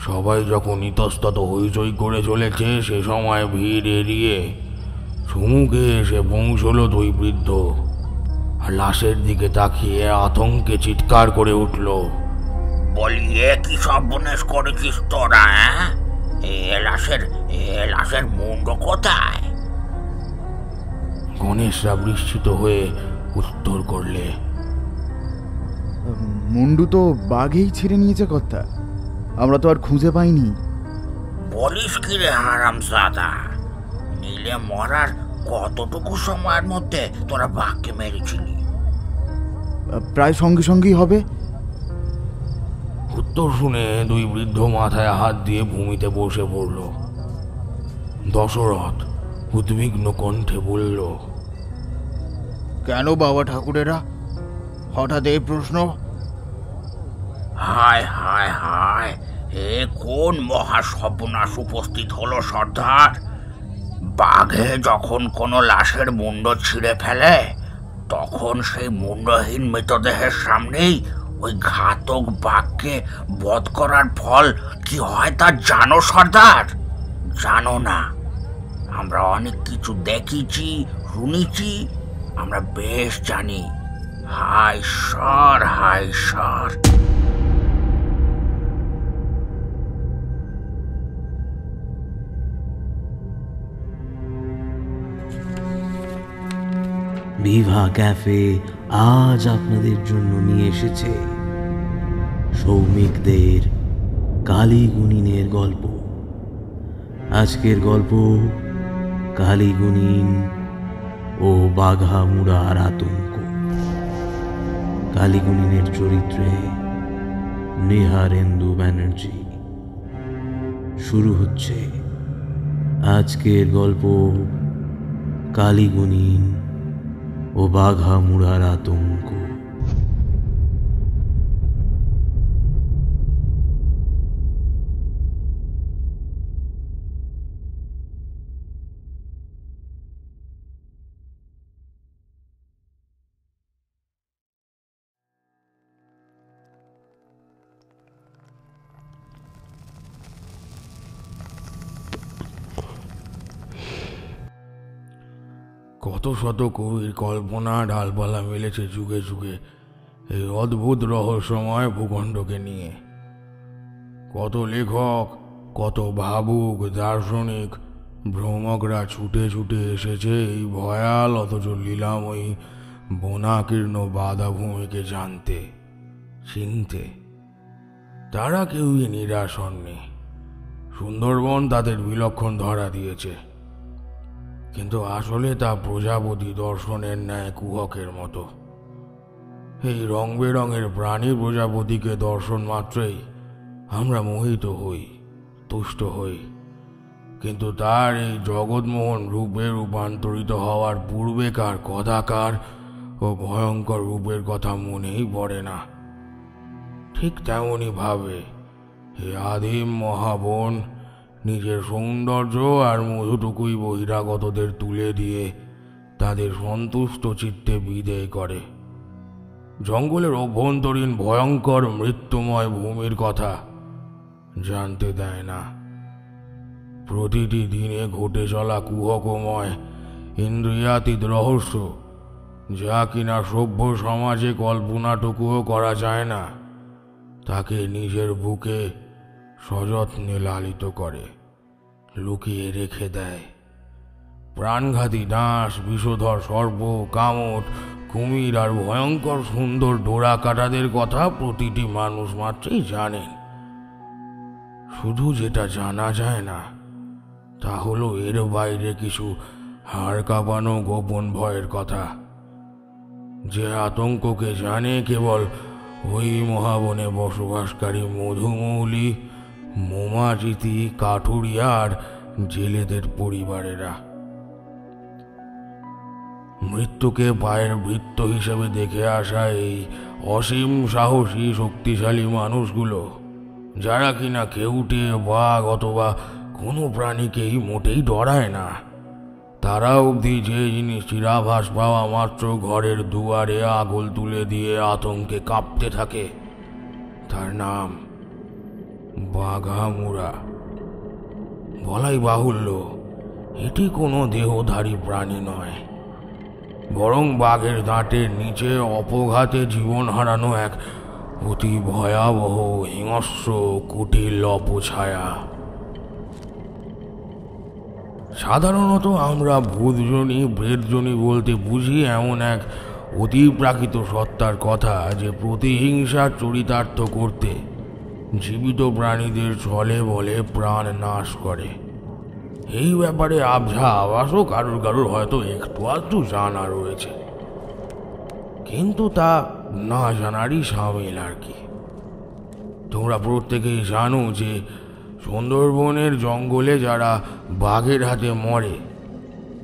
সবাই যখন ইতস্তত হইচই করে চলেছে সে সময় ভিড় এড়িয়ে সুমুখে এসে পৌঁছল দুই বৃদ্ধ, আর লাশের দিকে তাকিয়ে আতঙ্কে চিৎকার করে উঠল, বলি এ কি সর্বনাশ করেছিস তোরা? এ লাশের মুন্ড কোথায়? গণেশরা বিস্মিত হয়ে উত্তর করলে, মুন্ডু তো বাঘেই ছিঁড়ে নিয়েছে কর্তা, আমরা তো আর খুঁজে পাইনি। বলিস কি রে হারামজাদা? নীলে মরার কতটুকু সময়ের মধ্যে তোরা বাঘকে মেরেছিলি? প্রায় সঙ্গে সঙ্গেই হবে। উত্তর শুনে দুই বৃদ্ধ মাথায় হাত দিয়ে ভূমিতে বসে পড়ল। দশরথ উদ্বিগ্ন কণ্ঠে বলল, কেন বাবা ঠাকুরেরা হঠাৎ এই প্রশ্ন? হায় হায় হায়, এ কোন মহা সর্বনাশ উপস্থিত হলো সর্দার! বাঘে যখন কোনো লাশের মুন্ড ছিঁড়ে ফেলে তখন সেই মুন্ডহীন মৃতদেহের সামনেই ওই ঘাতক বাঘকে বধ করার ফল কি হয় তা জানো সর্দার? জানো না? আমরা অনেক কিছু দেখেছি, শুনেছি, আমরা বেশ জানি। হায় ঈশ্বর, হায় ঈশ্বর! ভিভা ক্যাফে আজ আপনাদের জন্য নিয়ে এসেছে সৌমিকদের কালীগুণিনের গল্প। আজকের গল্প কালীগুণিন ও বাঘামুড়ার আতঙ্ক। কালীগুণিনের চরিত্রে নিহারেন্দু ব্যানার্জি। শুরু হচ্ছে আজকের গল্প কালীগুণিন ও বাঘামুড়ার আতঙ্ক। কত শত কবির কল্পনা ডালপালা মেলেছে যুগে যুগে এই অদ্ভুত রহস্যময় ভূখণ্ডকে নিয়ে। কত লেখক, কত ভাবুক, দার্শনিক, ভ্রমকরা ছুটে ছুটে এসেছে এই ভয়াল অথচ লীলাময়ী বনাকীর্ণ বাধাভূমিকে জানতে, চিনতে। তারা কেউই নিরাশ হননি। সুন্দরবন তাদের বিলক্ষণ ধরা দিয়েছে, কিন্তু আসলে তা প্রজাপতি দর্শনের ন্যায় কুহকের মতো। এই রং বেরঙের প্রাণী প্রজাপতিকে দর্শন মাত্রই আমরা মোহিত হই, তুষ্ট হই, কিন্তু তার এই জগৎমোহন রূপে রূপান্তরিত হওয়ার পূর্বেকার কদাকার ও ভয়ঙ্কর রূপের কথা মনেই পড়ে না। ঠিক তেমনই ভাবে এই আদিম মহাবন নিজের সৌন্দর্য আর মধুটুকুই বহিরাগতদের তুলে দিয়ে তাদের সন্তুষ্ট চিত্তে বিদেয় করে। জঙ্গলের অভ্যন্তরীণ ভয়ঙ্কর মৃত্যুময় ভূমির কথা জানতে দেয় না। প্রতিটি দিনে ঘটে চলা কুহকময় ইন্দ্রিয়াতীত রহস্য, যা কিনা সভ্য সমাজে কল্পনাটুকুও করা যায় না, তাকে নিজের বুকে সযত্নে লালিত করে, লুকিয়ে রেখে দেয়। প্রাণঘাতী ডাঁশ, বিষধর সর্প, কামট, কুমির আর ভয়ঙ্কর সুন্দর ডোরা কাটাদের কথা প্রতিটি মানুষ মাত্রই জানেন। শুধু যেটা জানা যায় না তা হলো এর বাইরে কিছু হাড় কাঁপানো গোপন ভয়ের কথা, যে আতঙ্ককে জানে কেবল ওই মহাবনে বসবাসকারী মধুমৌলি, মোমাচিতি, কাঠুরিয়া আর জেলেদের পরিবারেরা। মৃত্যুকে পায়ের বৃত্ত হিসেবে দেখে আসা এই অসীম সাহসী শক্তিশালী মানুষগুলো, যারা কিনা কেউটে, বাঘ অথবা কোনো প্রাণীকেই মোটেই ডরায় না, তারা অবধি যে জিনিসটির আভাস পাওয়া মাত্র ঘরের দুয়ারে আগল তুলে দিয়ে আতঙ্কে কাঁপতে থাকে, তার নাম বাঘামুড়া। বলাই বাহুল্য এটি কোনো দেহধারী প্রাণী নয়, বরং বাঘের দাঁতের নিচে অপঘাতে জীবন হারানো এক অতি ভয়াবহ হিংস্র কুটিল অপছায়া। সাধারণত আমরা ভূতজনী প্রেতজনী বলতে বুঝি এমন এক অতিপ্রাকৃত সত্তার কথা যে প্রতিহিংসার চরিতার্থ করতে জীবিত প্রাণীদের ছলে বলে প্রাণ নাশ করে। এই ব্যাপারে আবঝা আভাসও কারোর কারোর হয়তো একটু আধটু জানা রয়েছে, কিন্তু তা না জানারই সামিল আর কি। তোমরা প্রত্যেকেই জানো যে সুন্দরবনের জঙ্গলে যারা বাঘের হাতে মরে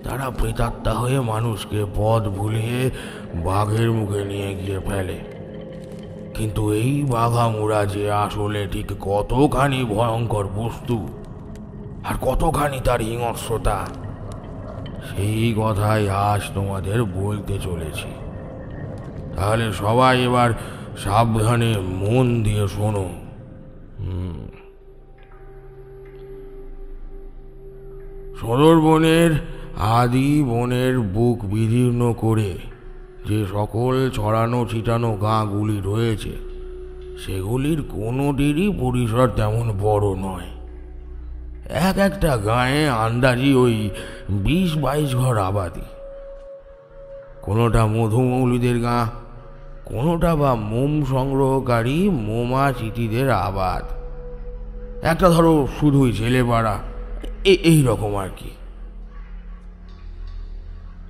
তারা প্রেতাত্মা হয়ে মানুষকে পথ ভুলিয়ে বাঘের মুখে নিয়ে গিয়ে ফেলে। কিন্তু এই বাঘামুড়া যে আসলে ঠিক কতখানি ভয়ঙ্কর বস্তু আর কতখানি তার হিংস্রতা, সেই কথাই আজ তোমাদের বলতে চলেছি। তাহলে সবাই এবার সাবধানে মন দিয়ে শোনো। সুন্দরবনের আদি বনের বুক বিদীর্ণ করে যে সকল ছড়ানো ছিটানো গাঁগুলি রয়েছে সেগুলির কোনোটিরই পরিসর তেমন বড় নয়। এক একটা গাঁয়ে আন্দাজি ওই 20-22 ঘর আবাদি। কোনোটা মধুমৌলিদের গাঁ, কোনোটা বা মোম সংগ্রহকারী মোমা চিটিদের আবাদ, একটা ধরো শুধুই ছেলেপাড়া, এই রকম আর কি।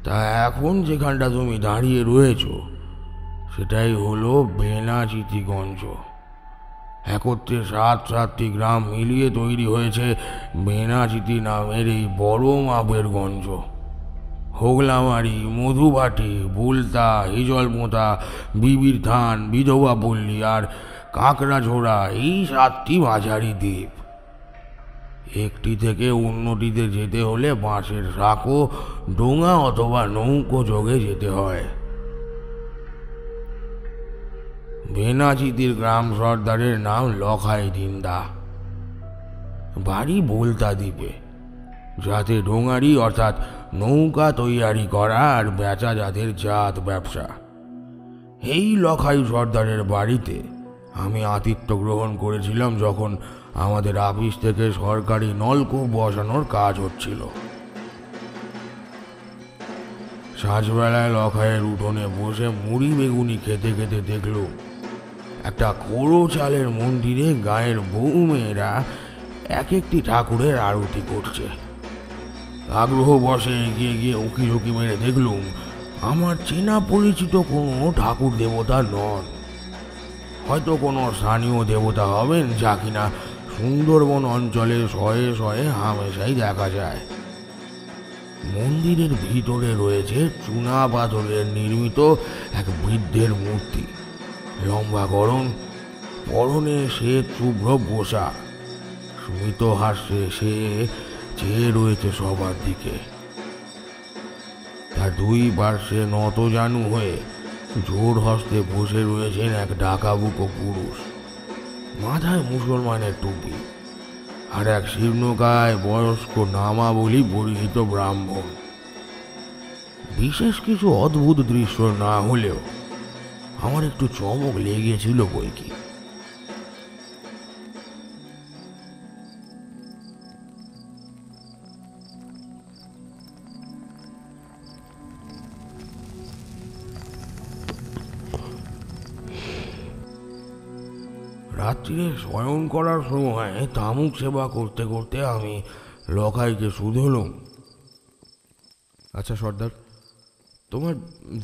তা এখন যেখানটা তুমি দাঁড়িয়ে রয়েছ সেটাই হলো বেনাচিতিগঞ্জ। একত্রে 7-7টি গ্রাম মিলিয়ে তৈরি হয়েছে বেনাচিতি নামের এই বড় মাপের গঞ্জ। হোগলামারি, মধুবাটি, বুলতা, হিজলপোঁতা, বিবির থান, বিধবা পল্লী আর কাঁকড়াঝোড়া, এই 7টি মাঝারি দ্বীপ। একটি থেকে অন্যটিতে যেতে হলে বাঁশের সাঁকো, ডোঙা অথবা নৌকো যোগে যেতে হয়। বেনাচিতির গ্রাম সর্দারের নাম লখাই দিন্দা। বাড়ি বুলতা দ্বীপে, যাতে ডোঙারি অর্থাৎ নৌকা তৈয়ারি করা আর বেচা যাদের জাত ব্যবসা। এই লখাই সর্দারের বাড়িতে আমি আতিথ্য গ্রহণ করেছিলাম যখন আমাদের অফিস থেকে সরকারি নলকূপ বসানোর কাজ হচ্ছিল। সাঁঝবেলায় লখাইয়ের উঠোনে বসে মুড়ি বেগুনি খেতে খেতে দেখলুম একটা কোড়ো চালের মন্দিরে গায়ের বউ মেয়েরা এক একটি ঠাকুরের আরতি করছে। আগ্রহ বসে এগিয়ে গিয়ে উকি ঝুঁকি মেরে দেখলুম আমার চেনা পরিচিত কোনো ঠাকুর দেবতা নন, হয়তো কোনো স্থানীয় দেবতা হবেন যা কিনা সুন্দরবন অঞ্চলে শয়ে শয়ে হামেশাই দেখা যায়। মন্দিরের ভিতরে রয়েছে চুনা পাথরের নির্মিত এক বৃদ্ধের মূর্তি, লম্বা গড়ন, পরনে শ্বেত শুভ্র পোশাক, স্মিত হাস্যে সে চেয়ে রয়েছে সবার দিকে। তার দুই পার্শ্বে নত জানু হয়ে জোর হস্তে বসে রয়েছেন এক ডাকাবুকো পুরুষ, মাথায় মুসলমানের টুপি, আর এক শীর্ণকায় বয়স্ক নামাবলী পরিহিত ব্রাহ্মণ। বিশেষ কিছু অদ্ভুত দৃশ্য না হলেও আমার একটু চমক লেগেছিল বই কি। রাত্রে শয়ন করার সময় তামুক সেবা করতে করতে আমি লখাইকে শুধলাম, আচ্ছা সর্দার, তোমার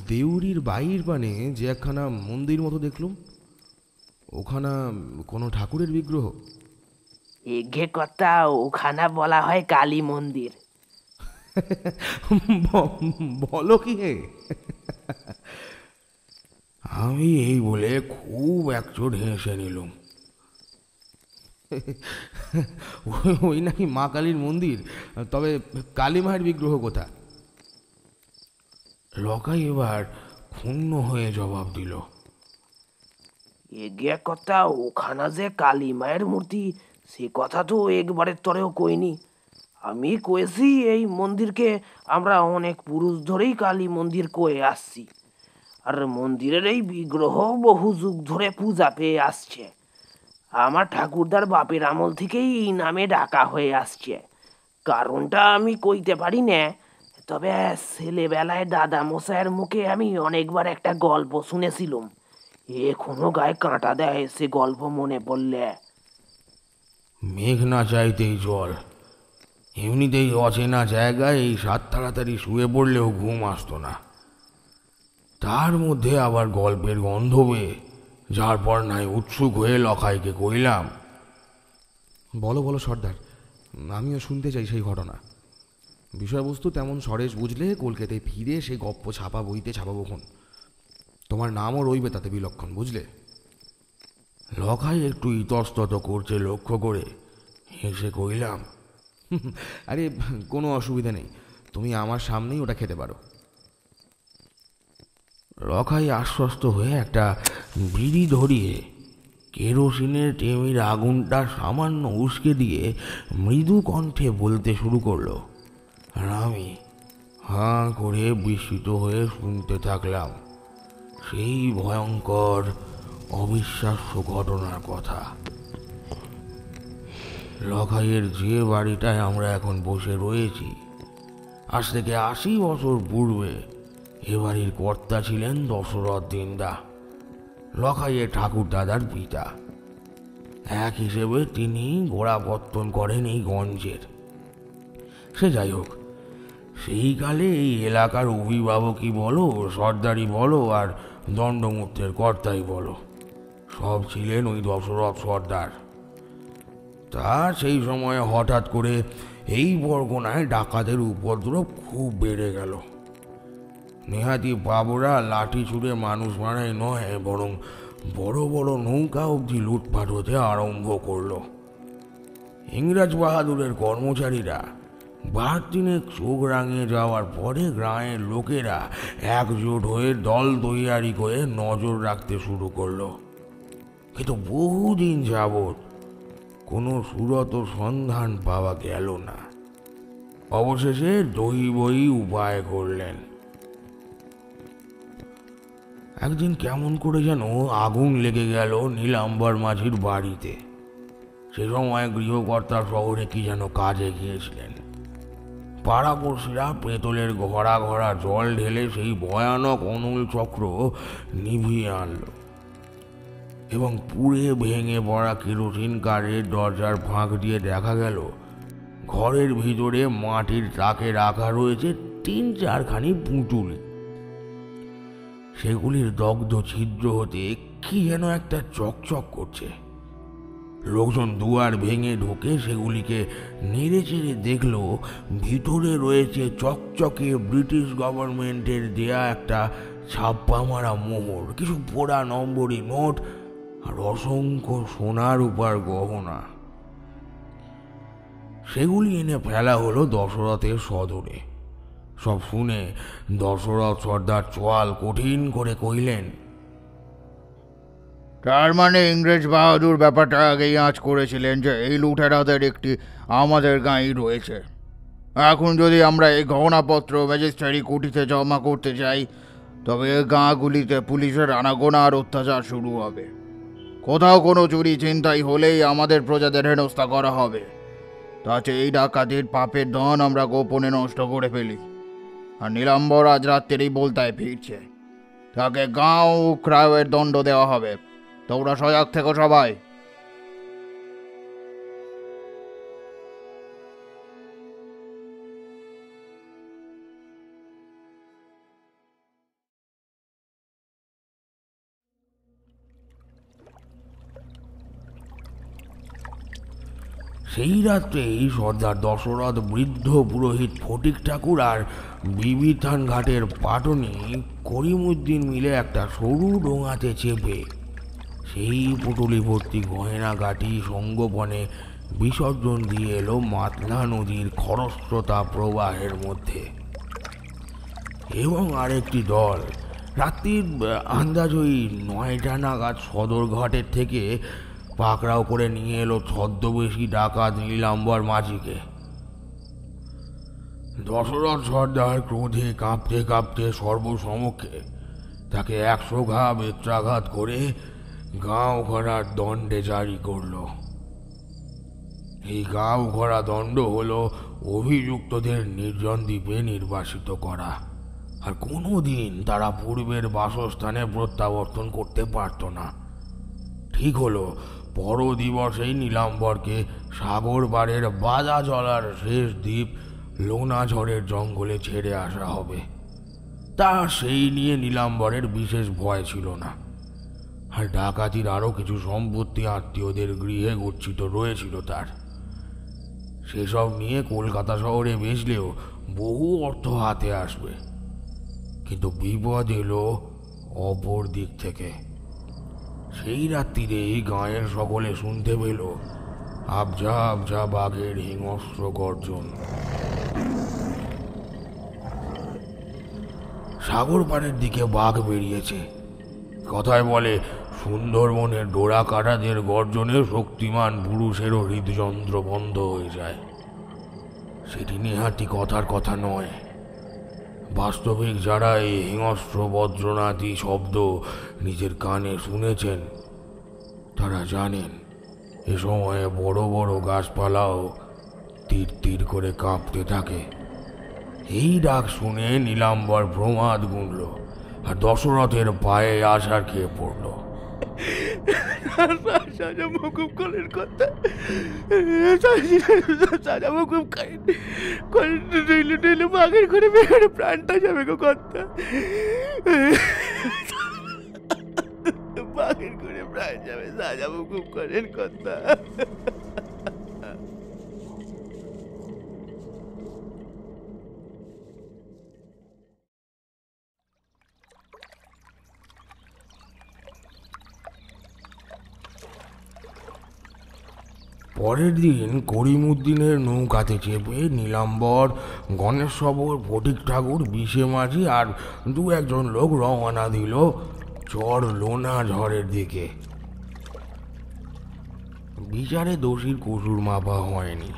দেউরির বাইর পানে যে একখানা মন্দির মতো দেখলুম, ওখানা কোনো ঠাকুরের বিগ্রহ? এঘে কথা, ওখানা বলা হয় কালী মন্দির। বলো কি হে? আমি এই বলে খুব একচোট হেসে নিলুম। ওই নাকি মা কালীর মন্দির, তবে কালী মায়ের বিগ্রহ কোথা? লখাই এবার ক্ষুণ্ণ হয়ে জবাব দিল, এগে কথা, ওখানা যে কালী মায়ের মূর্তি সে কথা তো একবারের তরেও কইনি। আমি কয়েছি এই মন্দিরকে আমরা অনেক পুরুষ ধরেই কালী মন্দির কয়ে আসছি, আর মন্দিরের এই বিগ্রহ বহু যুগ ধরে পূজা পেয়ে আসছে। আমার ঠাকুরদার বাপের আমল থেকেই এই নামে ডাকা হয়ে আসছে। কারণটা আমি কইতে পারি না, তবে ছেলেবেলায় দাদা মশাইয়ের মুখে আমি অনেকবার একটা গল্প শুনেছিলাম। এখনো গায়ে কাঁটা দেয় সে গল্প মনে পড়লে। মেঘ না চাইতেই জল, এমনিতেই অচেনা জায়গায় এই সাত তাড়াতাড়ি শুয়ে পড়লেও ঘুম আসতো না, তার মধ্যে আবার গল্পের গন্ধ পেয়ে যার পর নাই উৎসুক হয়ে লখাইকে কইলাম, বলো বলো সর্দার, আমিও শুনতে চাই সেই ঘটনা। বিষয়বস্তু তেমন সরেশ বুঝলে কলকাতায় ফিরে সেই গপ্প ছাপা বইতে ছাপাবোখন। তোমার নামও রইবে তাতে বিলক্ষণ, বুঝলে? লখাই একটু ইতস্তত করছে লক্ষ্য করে হেসে কইলাম, আরে কোনো অসুবিধা নেই, তুমি আমার সামনেই ওটা খেতে পারো। লখাই আশ্বস্ত হয়ে একটা বিড়ি ধরিয়ে কেরোসিনের টেমির আগুনটা সামান্য উস্কে দিয়ে মৃদু কণ্ঠে বলতে শুরু করলো, আর আমি হাঁ করে বিস্মিত হয়ে শুনতে থাকলাম সেই ভয়ঙ্কর অবিশ্বাস্য ঘটনার কথা। লখাইয়ের যে বাড়িটায় আমরা এখন বসে রয়েছি, আজ থেকে ৮০ বছর পূর্বে এ বাড়ির কর্তা ছিলেন দশরথ দিন্দা, লখাইয়ের ঠাকুর দাদার পিতা। এক হিসেবে তিনি গোড়াপত্তন করেন এই গঞ্জের। সে যাই হোক, সেই কালে এই এলাকার অভিভাবকই বলো, সর্দারি বলো, আর দণ্ডমূর্তের কর্তাই বলো, সব ছিলেন ওই দশরথ সর্দার। তার সেই সময়ে হঠাৎ করে এই বরগনায় ডাকাতের উপদ্রব খুব বেড়ে গেল। নেহাতি বাবুরা লাঠি ছুঁড়ে মানুষ মারাই নয়, বরং বড় বড় নৌকা অবধি লুটপাট হতে আরম্ভ করলো। ইংরাজ বাহাদুরের কর্মচারীরা বার দিনে চোখ রাঙিয়ে যাওয়ার পরে গ্রামের লোকেরা একজোট হয়ে দল তৈয়ারি করে নজর রাখতে শুরু করলো। কিন্তু বহুদিন যাবৎ কোনো সুরত সন্ধান পাওয়া গেল না। অবশেষে দৈবই উপায় করলেন। একদিন কেমন করে যেন আগুন লেগে গেল নীলাম্বর মাঝির বাড়িতে। সে সময় গৃহকর্তা শহরে কি যেন কাজে গিয়েছিলেন। পাড়াপড়শিরা পেতলের ঘরা ঘরা জল ঢেলে সেই ভয়ানক অনল চক্র নিভিয়ে আনল, এবং পুড়ে ভেঙে পড়া কেরোসিন কারের দরজার ফাঁক দিয়ে দেখা গেল ঘরের ভিতরে মাটির তাকে রাখা রয়েছে ৩-৪খানি পুঁটুল। সেগুলির দগ্ধ ছিদ্র হতে কি যেন একটা চকচক করছে। লোকজন দুয়ার ভেঙে ঢুকে সেগুলিকে নেড়ে চেড়ে দেখল ভিতরে রয়েছে চকচকে ব্রিটিশ গভর্নমেন্টের দেয়া একটা ছাপ্পা মারা মোহর, কিছু পোড়া নম্বরি নোট, আর অসংখ্য সোনার উপর গহনা। সেগুলি এনে ফেলা হলো দশরথের সদরে। সব শুনে দশরথ সর্দার চোয়াল কঠিন করে কইলেন, তার মানে ইংরেজ বাহাদুর ব্যাপারটা আগেই আঁচ করেছিলেন যে এই লুটেরাদের একটি আমাদের গাঁয়েই রয়েছে। এখন যদি আমরা এই গহনাপত্র ম্যাজিস্ট্রেরি কুটিতে জমা করতে যাই, তবে এই গাঁগুলিতে পুলিশের আনাগোনা আর অত্যাচার শুরু হবে। কোথাও কোনো চুরি চিন্তাই হলেই আমাদের প্রজাদের হেনস্থা করা হবে। তাতে এই ডাকাতির পাপের ধন আমরা গোপনে নষ্ট করে ফেলি। আর নীলাম্বর আজ রাত্রেই বলতায় ফিরছে, তাকে গাঁও ক্রায়ের দণ্ড দেওয়া হবে। তোমরা সজাগ থেকো সবাই। সেই রাত্রেই সর্দার দশরথ বৃদ্ধ পুরোহিত ফটিক ঠাকুর আর বিবিধান ঘাটের পাটনি করিমউদ্দিন মিলে একটা সরু ডোঙাতে চেপে সেই পুটুলি ভর্তি গয়নাগাটি সঙ্গোপনে বিসর্জন দিয়ে এলো মাতলা নদীর খরস্রোতা প্রবাহের মধ্যে। এবং আরেকটি দল রাত্রির আন্দাজ ওই ৯টা নাগাদ সদরঘাটের থেকে পাকড়াও করে নিয়ে এলো ছদ্মবেশী ডাকাত নীলাম্বর মাঝিকে। দশরথ সর্দার ক্রোধে কাঁপতে কাঁপতে সর্বসমক্ষে তাকে 100 ঘা বেত্রাঘাত করে গাঁও ঘোড়ার দণ্ডে জারি করল। এই গাঁও ঘোড়া দণ্ড হলো অভিযুক্তদের নির্জন দ্বীপে নির্বাসিত করা, আর কোনোদিন তারা পূর্বের বাসস্থানে প্রত্যাবর্তন করতে পারত না। ঠিক হলো পর দিবসেই নীলাম্বরকে সাগর পাড়ের বাজা জলার শেষ দ্বীপ লোনাঝড়ের জঙ্গলে ছেড়ে আসা হবে। তা সেই নিয়ে নীলাম্বরের বিশেষ ভয় ছিল না। আর ডাকাতির আরও কিছু সম্পত্তি আত্মীয়দের গৃহে গচ্ছিত রয়েছিল তার। সেসব নিয়ে কলকাতা শহরে বেচলেও বহু অর্থ হাতে আসবে। কিন্তু বিপদ এলো অপর দিক থেকে। সেই রাত্রিরেই গাঁয়ের সকলে শুনতে পেল আবঝা আবঝা বাঘের হিংস্র গর্জন। সাগর পাড়ের দিকে বাঘ বেরিয়েছে। কথায় বলে সুন্দরবনের ডোরা কাটাদের গর্জনে শক্তিমান পুরুষেরও হৃদযন্ত্র বন্ধ হয়ে যায়। সেটি নেহাতি কথার কথা নয়। বাস্তবিক যারা এই হিংস্র বজ্রনাদি শব্দ নিজের কানে শুনেছেন তারা জানেন এ সময়ে বড় বড় গাছপালাও তীর তীর করে কাঁপতে থাকে। এই ডাক শুনে নীলাম্বর প্রমাদ গুনল আর দশরথের পায়ে আছাড় খেয়ে পড়ল। সাজা মকুব করেন কথা, সাজা মকুব করেন, নইলে বাঘের ঘরে বেড়ে প্রাণটা যাবে গো কথা, বাঘের ঘরে প্রাণ যাবে, সাজা মকুব করেন কথা। পরের দিন করিমউদ্দিনের নৌকাতে চেপে নীলাম্বর, গণেশবর, ফটিক ঠাকুর, বিশে মাঝি আর 2-1 জন লোক রওনা দিল চর লোনাঝড়ের দিকে। বিচারে দোষীর কসুর মাপা হয়নি।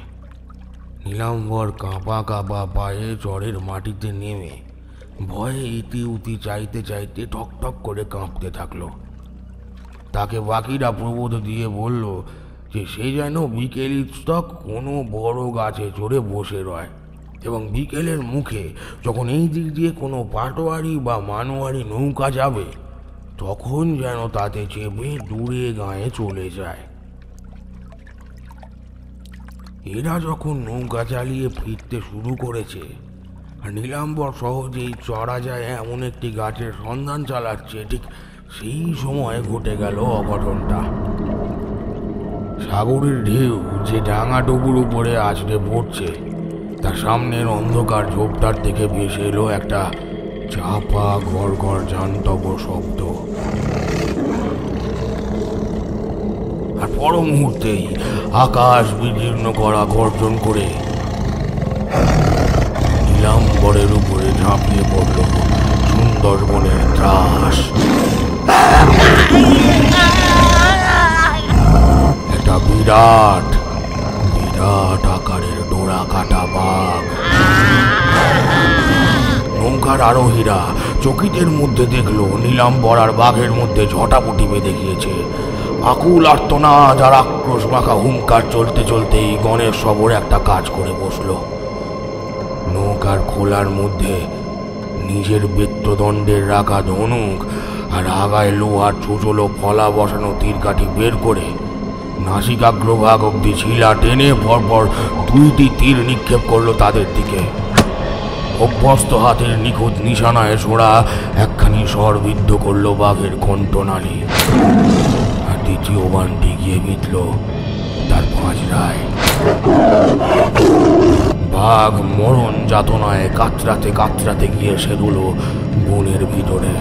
নীলাম্বর কাঁপা কাঁপা পায়ে চরের মাটিতে নেমে ভয়ে ইতি উতি চাইতে চাইতে ঠক ঠক করে কাঁপতে থাকলো। তাকে বাকিরা প্রবোধ দিয়ে বলল যে সে যেন বিকেল ইস্তক কোনো বড় গাছে চড়ে বসে রয় এবং বিকেলের মুখে যখন এই দিক দিয়ে কোনো পাটোয়ারি বা মানোয়ারি নৌকা যাবে তখন যেন তাতে চেপে দূরে গাঁয়ে চলে যায়। এরা যখন নৌকা চালিয়ে ফিরতে শুরু করেছে আর নীলাম্বর সহজেই চড়া যায় এমন একটি গাছের সন্ধান চালাচ্ছে, ঠিক সেই সময় ঘটে গেল অঘটনটা। সাগরের ঢেউ যে ডাঙা ডুবুর উপরে আছড়ে পড়ছে তার সামনের অন্ধকার ঝোপটার থেকে ভেসে এলো একটা চাপা ঘর ঘর জান্তব শব্দ। আর পর মুহূর্তেই আকাশ বিদীর্ণ করা গর্জন করে নীলাম্বরের উপরে ঝাঁপিয়ে পড়ল সুন্দরবনের ত্রাস। একটা বিরাট বিরাট আকারের ডোরা কাটা বাঘ। নৌকার আরোহীরা চকিতের মধ্যে দেখলো নীলাম্বর আর বাঘের মধ্যে ঝটাপটি বেঁধে গিয়েছে। আকুল আর্তনাদ আর আক্রোশ মাখা হুঙ্কার চলতে চলতেই গণেশবর একটা কাজ করে বসলো। নৌকার খোলার মধ্যে নিজের বেত্রদণ্ডের রাখা ধনুক আর আগায় লোহার চুচলো ফলা বসানো তীরকাঠি বের করে নাসিকাগ্রভাগ অব্দি ছিলা টেনে পরপর 2টি তীর নিক্ষেপ করলো তাদের দিকে। অভ্যস্ত হাতের নিখুঁত নিশানায় ছোড়া একখানি স্বর বিদ্ধ করলো বাঘের কণ্ঠনালী, আর দ্বিতীয় বানটি গিয়ে বিঁধল তার পাঁজরায়। বাঘ মরণ যাতনায় কাতরাতে কাতরাতে গিয়ে সেগুলো বনের ভিতরে।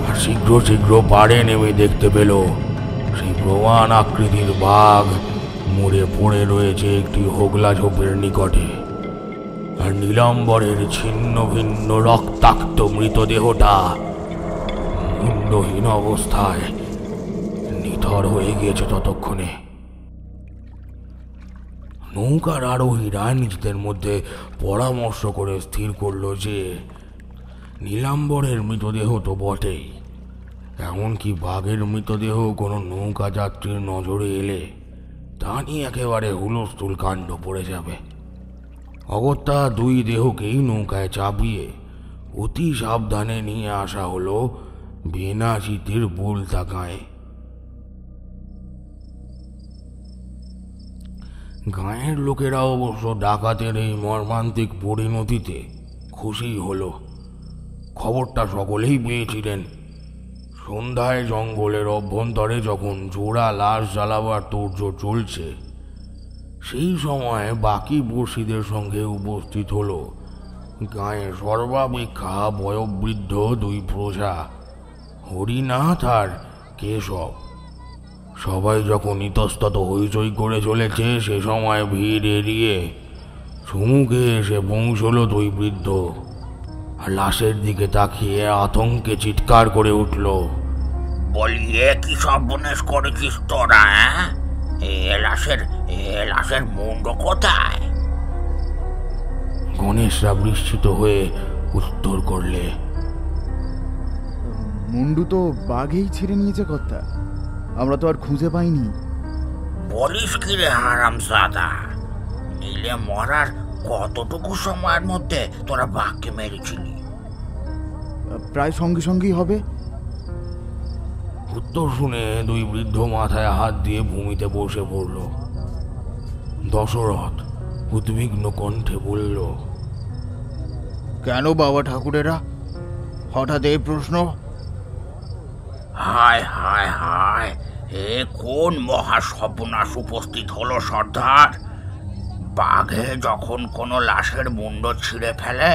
আর শীঘ্র শীঘ্র পাড়ে নেমে দেখতে পেল সেই প্রমাণ আকৃতির বাঘ মরে পড়ে রয়েছে একটি হোগলা ঝোপের নিকটে, আর নীলাম্বরের ছিন্ন ভিন্ন রক্তাক্ত মৃতদেহটা মুন্ড পিণ্ডহীন অবস্থায় নিথর হয়ে গিয়েছে ততক্ষণে। নৌকার আরোহীরা নিজেদের মধ্যে পরামর্শ করে স্থির করল যে নীলাম্বরের মৃতদেহ তো বটেই, এমনকি বাঘের মৃতদেহ কোনো নৌকা যাত্রীর নজরে এলে তা নিয়ে একেবারে হুলস্থুল কাণ্ড পড়ে যাবে। অগত্যা দুই দেহকেই নৌকায় চাপিয়ে অতি সাবধানে নিয়ে আসা হলো বেনাচিতির বুলতা গাঁয়ে। গাঁয়ের লোকেরা অবশ্য ডাকাতের এই মর্মান্তিক পরিণতিতে খুশি হলো। খবরটা সকলেই পেয়েছিলেন। সন্ধ্যায় জঙ্গলের অভ্যন্তরে যখন জোড়া লাশ জ্বালাবার তোড়জোড় চলছে, সেই সময় বাকি বড়শিদের সঙ্গে উপস্থিত হলো গাঁয়ের সর্বাপেক্ষা বয়োবৃদ্ধ দুই প্রজা, হরিনাথ আর কেশব। সবাই যখন ইতস্তত হইচই করে চলেছে, সে সময় ভিড় এড়িয়ে সুমুখে এসে পৌঁছল দুই বৃদ্ধ, আর লাশের দিকে তাকিয়ে আতঙ্কে চিৎকার করে উঠল, বলি এ কি সর্বনাশ করেছিস তোরা? এ লাশের মুন্ড কোথায়? গণেশরা বিস্মিত হয়ে উত্তর করলে, মুন্ডু তো বাঘেই ছিঁড়ে নিয়েছে কর্তা, আমরা তো আর খুঁজে পাইনি। বলিস কি রে হারামজাদা? নীলে মরার কতটুকু সময়ের মধ্যে তোরা বাঘকে মেরেছিলি? প্রায় সঙ্গে সঙ্গেই হবে। উত্তর শুনে দুই বৃদ্ধ মাথায় হাত দিয়ে ভূমিতে বসে পড়ল। দশরথ উদ্বিগ্ন কণ্ঠে বলল, কেন বাবা ঠাকুরেরা হঠাৎ এই প্রশ্ন? হায় হায় হায়, এ কোন মহা সর্বনাশ উপস্থিত হলো সর্দার! বাঘে যখন কোনো লাশের মুন্ড ছিঁড়ে ফেলে,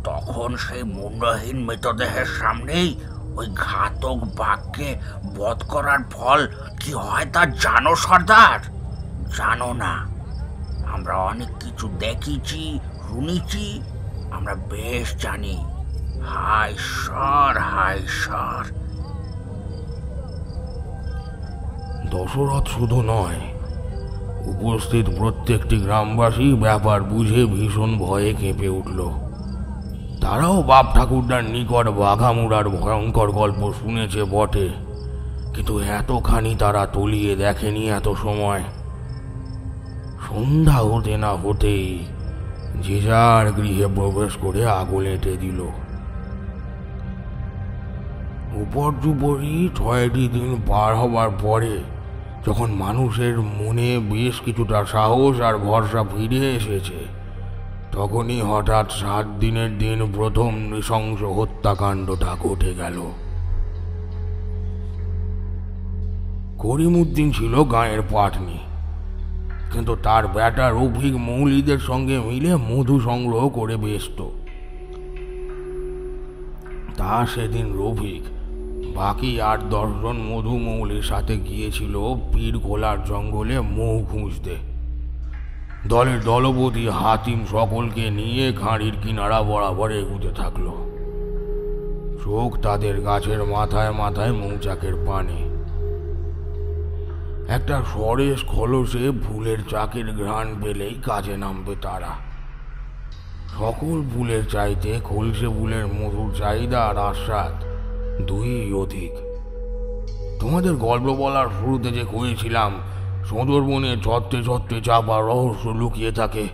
তখন সেই মুন্ডহীন মৃতদেহের সামনেই ওই ঘাতক বাঘকে বধ করার ফল কি হয় তা জানো সর্দার? জানো না? আমরা অনেক কিছু দেখেছি, শুনেছি, আমরা বেশ জানি। হায় ঈশ্বর, হায় ঈশ্বর! দশরথ শুধু নয়, উপস্থিত প্রত্যেকটি গ্রামবাসী ব্যাপার বুঝে ভীষণ ভয়ে কেঁপে উঠল। তারাও বাপ ঠাকুরদার নিকট বাঘামুড়ার ভয়ঙ্কর গল্প শুনেছে বটে, কিন্তু এতখানি তারা তলিয়ে দেখেনি এত সময়। সন্ধ্যা হতে না হতেই যে যার গৃহে প্রবেশ করে আগুন এঁটে দিল। উপর্যুপরি 6টি দিন পার হবার পরে যখন মানুষের মনে বেশ কিছুটা সাহস আর ভরসা ফিরে এসেছে, তখনই হঠাৎ 7 দিনের দিন প্রথম নৃশংস হত্যাকাণ্ডটা ঘটে গেল। করিমউদ্দিন ছিল গাঁয়ের পাটনি, কিন্তু তার বেটা রফিক মৌলিদের সঙ্গে মিলে মধু সংগ্রহ করে ব্যস্ত। তা সেদিন রফিক বাকি 8-10 জন মধুমৌলির সাথে গিয়েছিল পীরখোলার জঙ্গলে মৌ খুঁজতে। দলের দলপতি হাতিম সকলকে নিয়ে খাঁড়ির কিনারা বরাবর এগুতে থাকলো। চোখ তাদের গাছের মাথায় মাথায় মৌচাকের পানে। একটা সরেস খলসে ফুলের চাকের ঘ্রাণ পেলেই কাজে নামবে তারা। সকল ফুলের চাইতে খলসে ফুলের মধুর চাহিদা আর আস্বাদ দুই অধিক। তোমাদের গল্প বলার শুরুতে যে করেছিলাম সুন্দরবনে ছত্রে ছত্রে চাপা রহস্য লুকিয়ে থাকে,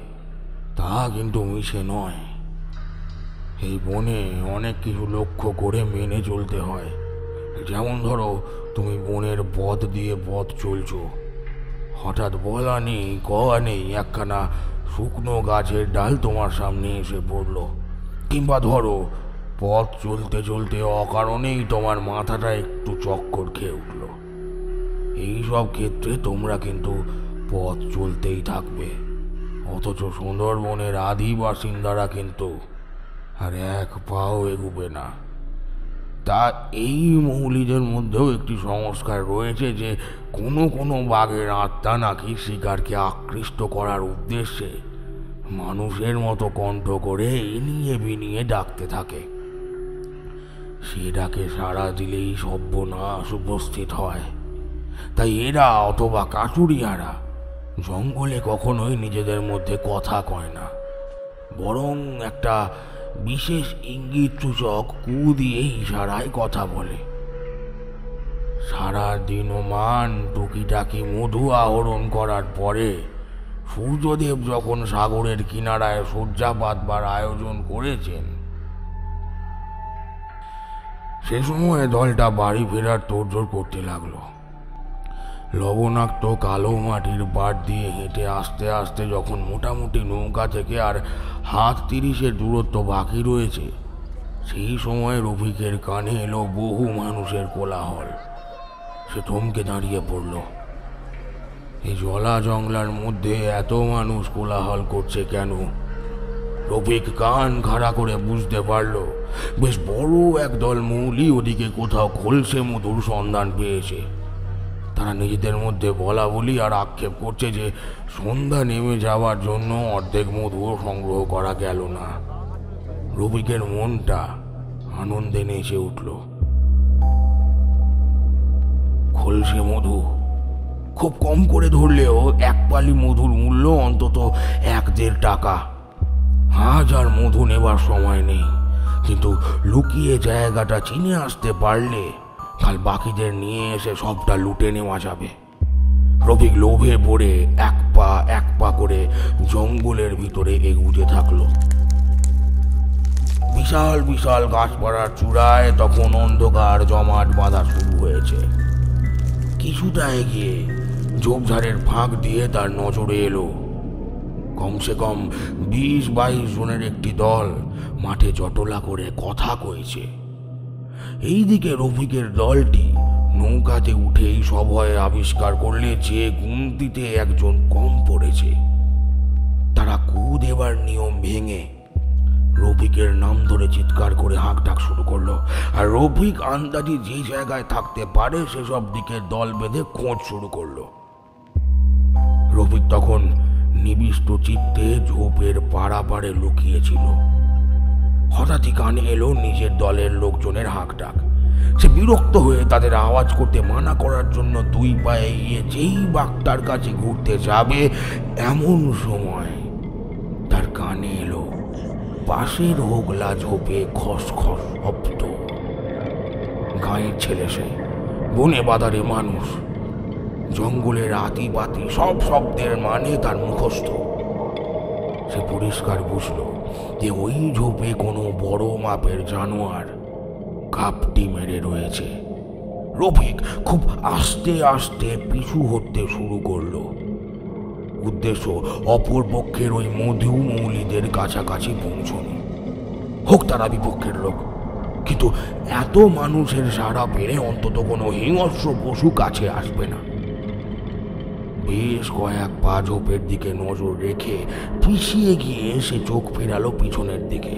তা কিন্তু মিশে নয়। এই বনে অনেক কিছু লক্ষ্য করে মেনে চলতে হয়। যেমন ধরো, তুমি বনের পথ দিয়ে পথ চলছো, হঠাৎ বলা নেই কওয়া নেই একখানা শুকনো গাছের ডাল তোমার সামনে এসে পড়ল, কিংবা ধরো পথ চলতে চলতে অকারণেই তোমার মাথাটা একটু চক্কর খেয়ে উঠল। এইসব ক্ষেত্রে তোমরা কিন্তু পথ চলতেই থাকবে, অথচ সুন্দরবনের আদি বাসিন্দারা কিন্তু আর এক পাও এগুবে না। তা এই মৌলিদের মধ্যেও একটি সংস্কার রয়েছে যে কোনো কোনো বাঘের আত্মা নাকি শিকারকে আকৃষ্ট করার উদ্দেশ্যে মানুষের মতো কণ্ঠ করে এনিয়ে বিনিয়ে ডাকতে থাকে। সে ডাকে সাড়া দিলেই সর্বনাশ উপস্থিত হয়। তাই এরা অথবা কাঠুরিয়ারা জঙ্গলে কখনোই নিজেদের মধ্যে কথা কয় না, বরং একটা বিশেষ ইঙ্গিত সূচক কু দিয়ে ইশারায় কথা বলে। সারা দিনমান টুকিটাকি মধু আহরণ করার পরে সূর্যদেব যখন সাগরের কিনারায় শয্যা পাতবার আয়োজন করেছেন, সে সময় দলটা বাড়ি ফেরার তোড়জোড় করতে লাগলো। লবণাক্ত কালো মাটির পাড় দিয়ে হেঁটে আস্তে আস্তে যখন মোটামুটি নৌকা থেকে আর হাত 30-এর দূরত্ব বাকি রয়েছে, সেই সময় রফিকের কানে এলো বহু মানুষের কোলাহল। সে থমকে দাঁড়িয়ে পড়ল। এই জলা জংলার মধ্যে এত মানুষ কোলাহল করছে কেন? রফিক কান খাড়া করে বুঝতে পারল বেশ বড় একদল মৌলি ওদিকে কোথাও খোলসে মধুর সন্ধান পেয়েছে। তারা নিজেদের মধ্যে বলা বলি আর আক্ষেপ করছে যে সন্ধ্যা নেমে যাওয়ার জন্য অর্ধেক মধুও সংগ্রহ করা গেল না। রফিকের মনটা আনন্দে নেচে উঠল। খোলসে মধু খুব কম করে ধরলেও এক পালি মধুর মূল্য অন্তত 1-1.5 টাকা। আজ আর মধু নেবার সময় নেই, কিন্তু লুকিয়ে জায়গাটা চিনে আসতে পারলে কাল বাকিদের নিয়ে এসে সবটা লুটে নেওয়া যাবে। রফিক লোভে পড়ে এক পা করে জঙ্গলের ভিতরে এগুতে থাকলো। বিশাল বিশাল গাছপাড়ার চূড়ায় তখন অন্ধকার জমাট বাঁধা শুরু হয়েছে। কিছুটা এগিয়ে ঝোপঝাড়ের ফাঁক দিয়ে তার নজরে এলো কমসে কম 20-22 জনের একটি দল মাঠে জটলা করে কথা কইছে। এইদিকে রফিকের দলটি নৌকাতে উঠেই সভয়ে আবিষ্কার করলে যে গুনতিতে একজন কম পড়েছে। তারা কু দেবার নিয়ম ভেঙে রফিকের নাম ধরে চিৎকার করে হাঁকডাক শুরু করলো, আর রফিক আন্দাজি যে জায়গায় থাকতে পারে সেসব দিকে দল বেঁধে খোঁজ শুরু করলো। রফিক তখন নিবিষ্ট চিত্তে ঝোপের পাড়াপাড়ে লুকিয়েছিল। হঠাৎই কানে এলো নিজের দলের লোকজনের হাঁকডাক। সে বিরক্ত হয়ে তাদের আওয়াজ করতে মানা করার জন্য 2 পায়ে গিয়ে যেই বাঘটার কাছে ঘুরতে যাবে, এমন সময় তার কানে এলো পাশের হোগলা ঝোপে খসখস শব্দ। গাঁয়ের ছেলে সে, বনে বাদারে মানুষ, জঙ্গলের আতিপাতি সব শব্দের মানে তার মুখস্থ। সে পরিষ্কার বুঝল যে ওই ঝোপে কোনো বড় মাপের জানোয়ার কাপটি মেরে রয়েছে। রফিক খুব আস্তে আস্তে পিছু হতে শুরু করলো। উদ্দেশ্য অপর পক্ষের ওই মধু মৌলিদের কাছাকাছি পৌঁছানো, হোক তারা বিপক্ষের লোক, কিন্তু এত মানুষের সাড়া পেলে অন্তত কোনো হিংস্র পশু কাছে আসবে না। বেশ কয়েক পা ঝোপের দিকে নজর রেখে পিছিয়ে গিয়ে সে চোখ ফেরালো পিছনের দিকে,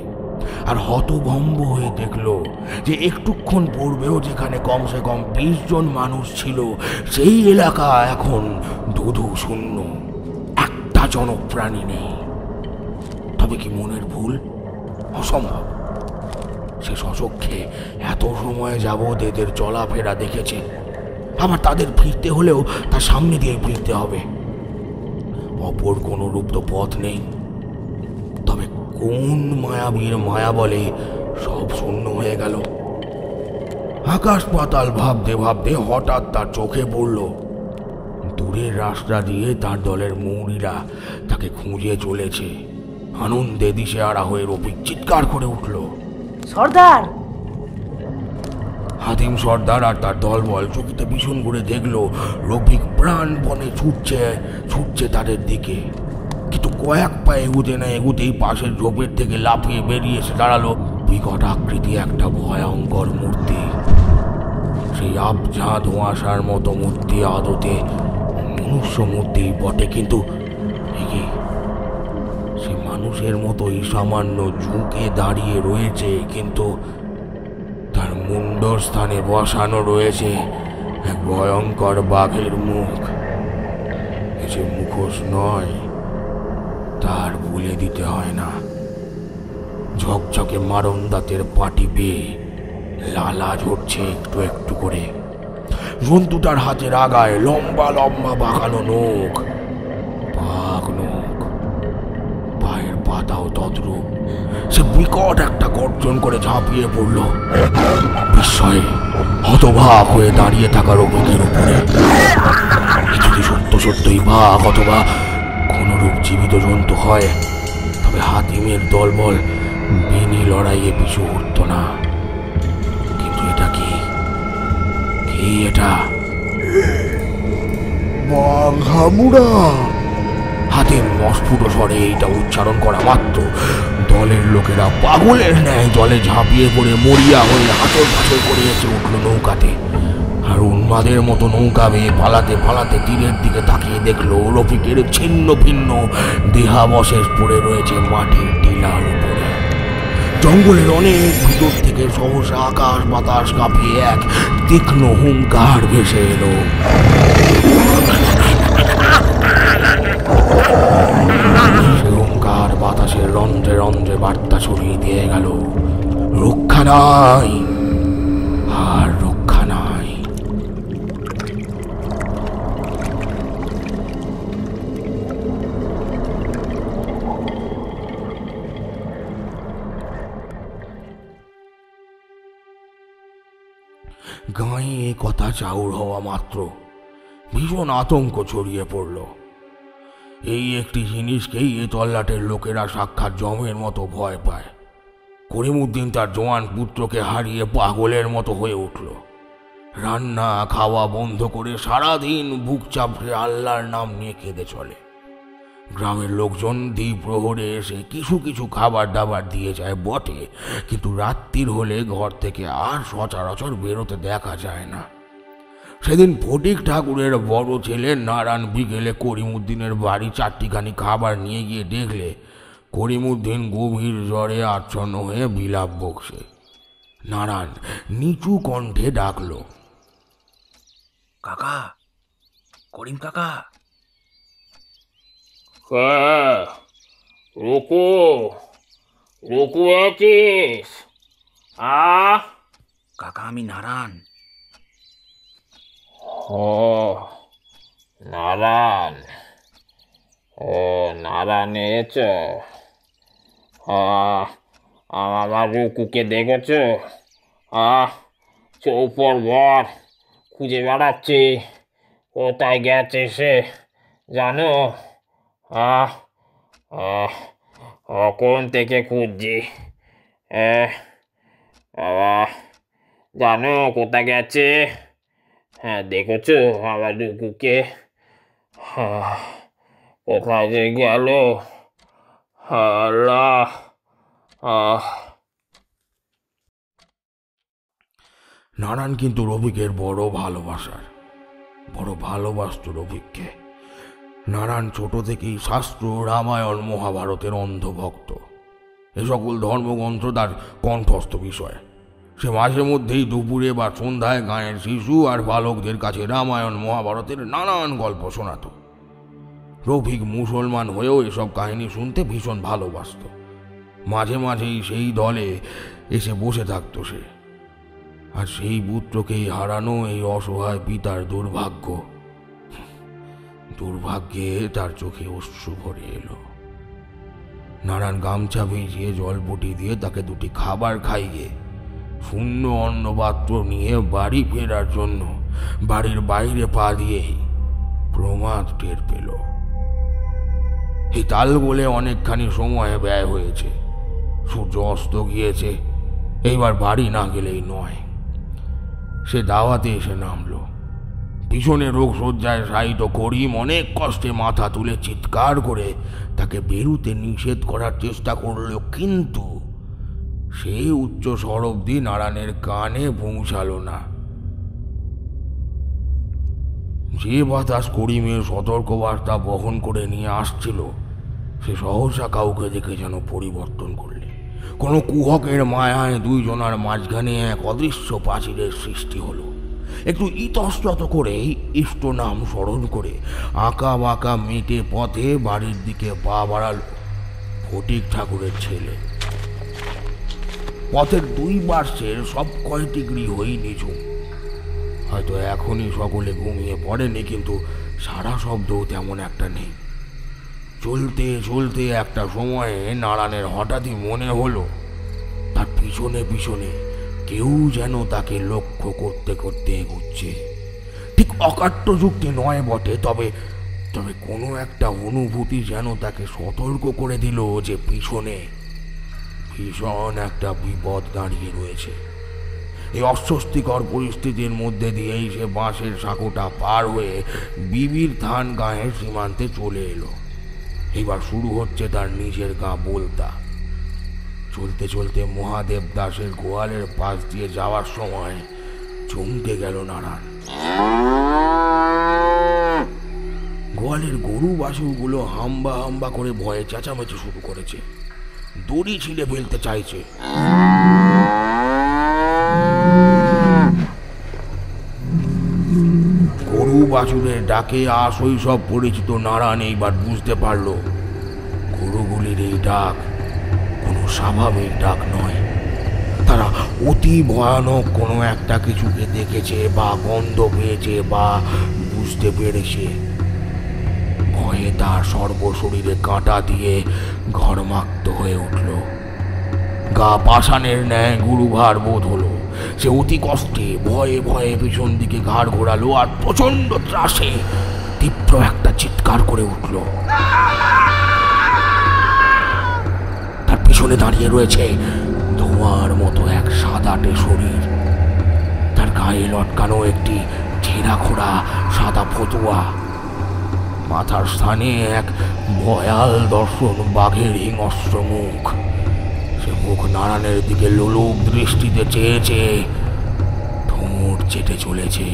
আর হতভম্ব হয়ে দেখলো যে একটুক্ষণ পূর্বেও যেখানে কমসে কম 20 জন মানুষ ছিল, সেই এলাকা এখন ধুধু শূন্য, একটা জনপ্রাণী নেই। তবে কি মনের ভুল? অসম্ভব। সে সচক্ষে এত সময় যাবৎ এদের চলাফেরা দেখেছে, আবার তাদের ফিরতে হলেও তার সামনে দিয়ে ফিরতে হবে। অপর কোনো রূপ পথ নেই। তবে কোন মায়াবীর মায়া বলে সব শূন্য হয়ে গেল। আকাশ পাতাল ভাবতে ভাবতে হঠাৎ তার চোখে পড়ল দূরের রাস্তা দিয়ে তার দলের মৌরীরা তাকে খুঁজে চলেছে। আনন্দে দিশেহারা হয়ে রফিক চিৎকার করে উঠল, সর্দার! হাতিম সর্দার আর তার দলবল চোখে ভীষণ করে দেখলো রফিক প্রাণপণে ছুটছে তাদের দিকে। কিন্তু কয়েক পা এগুতেই পাশের ঝোপের থেকে লাফিয়ে বেরিয়ে এসে দাঁড়ালো বিকট আকৃতি একটা ভয়ঙ্কর মূর্তি। সেই আবঝা ধোঁয়াশার মতো মূর্তি আদতে মনুষ্য মূর্তি বটে, কিন্তু সে মানুষের মতোই সামান্য ঝুঁকে দাঁড়িয়ে রয়েছে, কিন্তু তার মুন্ডস্থানে বসানো রয়েছে এক ভয়ঙ্কর বাঘের মুখ। এ যে মুখোশ নয় তার ভুলে দিতে হয় না। ঝকঝকে মারণ দাঁতের পাটি বেয়ে লালা ঝরছে একটু একটু করে। জন্তুটার হাতের আগায় লম্বা লম্বা বাঁকানো নখ, বাঘ নখ, পায়ের পাতাও তদ্রূপ। সে বিকট একটা গর্জন করে ঝাঁপিয়ে পড়ল, বিস্ময়ে হতবাক হয়ে দাঁড়িয়ে থাকা রফিকের উপরে। যদি সত্য সত্যই বাঘ অথবা কোনরূপ জীবিত জন্তু হয়, তবে হাতিমের দলবল বিনি লড়াইয়ে পিছু উঠত না। কিন্তু এটা কি? কি এটা? বাঘামুড়া! হাতিম মস্ফুট স্বরে এইটা উচ্চারণ করা মাত্র দলের লোকেরা পাগলের ন্যায় জলে ঝাঁপিয়ে পড়ে মরিয়া হয়ে হাতর পাথর করে এসে উঠল নৌকাতে। আর উন্মাদের মতো নৌকা বেয়ে পালাতে পালাতে তীরের দিকে তাকিয়ে দেখলো রফিকের ছিন্ন ভিন্ন দেহাবশেষ পড়ে রয়েছে মাটির টিলার উপরে। জঙ্গলের অনেক ভিতর থেকে সহসা আকাশ বাতাস কাঁপিয়ে এক তীক্ষ্ণ হুঙ্কার ভেসে এলো। হুঙ্কার বাতাসের রন্ধ্রে রন্ধ্রে বার্তা ছড়িয়ে দিয়ে গেল, রক্ষা নাই, আর রক্ষা নাই। গাঁয়ে এ কথা চাউর হওয়া মাত্র ভীষণ আতঙ্ক ছড়িয়ে পড়ল। এই একটি জিনিসকেই এ তল্লাটের লোকেরা সাক্ষাৎ জমের মতো ভয় পায়। করিমউদ্দিন তার জোয়ান পুত্রকে হারিয়ে পাগলের মতো হয়ে উঠল। রান্না খাওয়া বন্ধ করে সারাদিন বুক চাপড়ে আল্লাহর নাম নিয়ে কেঁদে চলে। গ্রামের লোকজন দ্বিপ্রহরে এসে কিছু কিছু খাবার দাবার দিয়ে যায় বটে, কিন্তু রাত্রির হলে ঘর থেকে আর সচরাচর বেরোতে দেখা যায় না। সেদিন ফটিক ঠাকুরের বড় ছেলে নারায়ণ বিকেলে করিমউদ্দিনের বাড়ি চারটিখানি খাবার নিয়ে গিয়ে দেখলে করিমউদ্দিন গভীর জ্বরে আচ্ছন্ন হয়ে বিলাপ বকছে। নারায়ণ নিচু কণ্ঠে ডাকল, কাকা, করিম কাকা। রুকু, রুকু আছিস? কাকা, আমি নারায়ণ। ও নারায়ণ, ও নারায়ণ এছ? আমার রুকুকে দেখেছ? চৌপর বর খুঁজে বেড়াচ্ছি, কোথায় গেছে সে জানো? কোন থেকে খুঁজছি, বাবা জানো কোথায় গেছে? হ্যাঁ, দেখেছো আমার রুকুকে? কোথায় যে গেল আল্লাহ। নারায়ণ কিন্তু রফিকের বড় ভালোবাসত রফিককে। নারায়ণ ছোট থেকেই শাস্ত্র, রামায়ণ, মহাভারতের অন্ধভক্ত। এ সকল ধর্মগ্রন্থ তার কণ্ঠস্থ বিষয়। সে মাঝে মধ্যেই দুপুরে বা সন্ধ্যায় গাঁয়ের শিশু আর বালকদের কাছে রামায়ণ মহাভারতের নানান গল্প শোনাত। রফিক মুসলমান হয়েও এসব কাহিনী শুনতে ভীষণ ভালোবাসত। মাঝে মাঝেই সেই দলে এসে বসে থাকত সে। আর সেই পুত্রকেই হারানো এই অসহায় পিতার দুর্ভাগ্যে তার চোখে অশ্রু ভরে এলো। নারায়ণ গামছা ভিজিয়ে জলপটি দিয়ে তাকে দুটি খাবার খাইয়ে শূন্য অন্নপাত্র নিয়ে বাড়ি ফেরার জন্য বাড়ির বাইরে পা দিয়েই প্রমাদ টের পেল। এই তাল বলে অনেকখানি সময় ব্যয় হয়েছে, সূর্য অস্ত গিয়েছে, এইবার বাড়ি না গেলেই নয়। সে দাওয়াতে এসে নামলো। পিছনে রোগ শয্যায় শায়িত করিম অনেক কষ্টে মাথা তুলে চিৎকার করে তাকে বেরুতে নিষেধ করার চেষ্টা করল, কিন্তু সে উচ্চ স্বর অবধি নারায়ণের কানে পৌঁছালো না। যে বাতাস করিমের সতর্কবার্তা বহন করে নিয়ে আসছিল, সে সহসা কাউকে দেখে যেন পরিবর্তন করলে। কোনো কুহকের মায়ায় দুইজনার মাঝখানে এক অদৃশ্য প্রাচীরের সৃষ্টি হলো। একটু ইতস্তত করে ইষ্ট নাম স্মরণ করে আঁকা বাঁকা মেটে পথে বাড়ির দিকে পা বাড়াল ফটিক ঠাকুরের ছেলে। পথের দুই পার্শ্বের সব কয়টি গৃহই নিঝুম। হয়তো এখনই সকলে ঘুমিয়ে পড়েনি, কিন্তু সারা শব্দ তেমন একটা নেই। চলতে চলতে একটা সময়ে নারায়ণের হঠাৎই মনে হলো তার পিছনে পিছনে কেউ যেন তাকে লক্ষ্য করতে করতে এগোচ্ছে। ঠিক অকাট্য যুক্তি নয় বটে, তবে তবে কোনো একটা অনুভূতি যেন তাকে সতর্ক করে দিল যে পিছনে ভীষণ একটা বিপদ দাঁড়িয়ে রয়েছে। এই অস্বস্তিকর পরিস্থিতির মধ্যে দিয়েই সে বাঁশের সাঁকোটা পার হয়ে বিবির ধান গাঁয়ের সীমান্তে চলে এলো। এবার শুরু হচ্ছে তার নিজের গাঁ বলতা। চলতে চলতে মহাদেব দাসের গোয়ালের পাশ দিয়ে যাওয়ার সময় চমকে গেল নারায়ণ। গোয়ালের গরু বাছুরগুলো হাম্বা হাম্বা করে ভয়ে চেঁচামেচি শুরু করেছে, দড়ি ছিঁড়ে ফেলতে চাইছে। গরু বাছুরের ডাকে আসই সব পরিচিত নারায়ণ এইবার বুঝতে পারল গরুগুলির এই ডাক কোনো স্বাভাবিক ডাক নয়। তারা অতি ভয়ানক কোনো একটা কিছুকে দেখেছে বা গন্ধ পেয়েছে বা বুঝতে পেরেছে। ভয়ে তার সর্বশরীরে কাঁটা দিয়ে ঘরমাক্ত হয়ে উঠল। গা পাষাণের ন্যায় গুরুভার বোধ হলো। সে অতি কষ্টে ভয়ে ভয়ে পিছন দিকে ঘাড় ঘোরালো আর প্রচন্ড ত্রাসে তীব্র একটা চিৎকার করে উঠল। তার পিছনে দাঁড়িয়ে রয়েছে ধোঁয়ার মতো এক সাদাটে শরীর। তার গায়ে লটকানো একটি ছেঁড়া খোড়া সাদা ফতুয়া। মাথার স্থানে এক ভয়াল দর্শন বাঘের হিংস্র মুখ। সে মুখ নারায়ণের দিকে লোলুপ দৃষ্টিতে চেয়েছে, ঠোঁট চেটে চলেছে।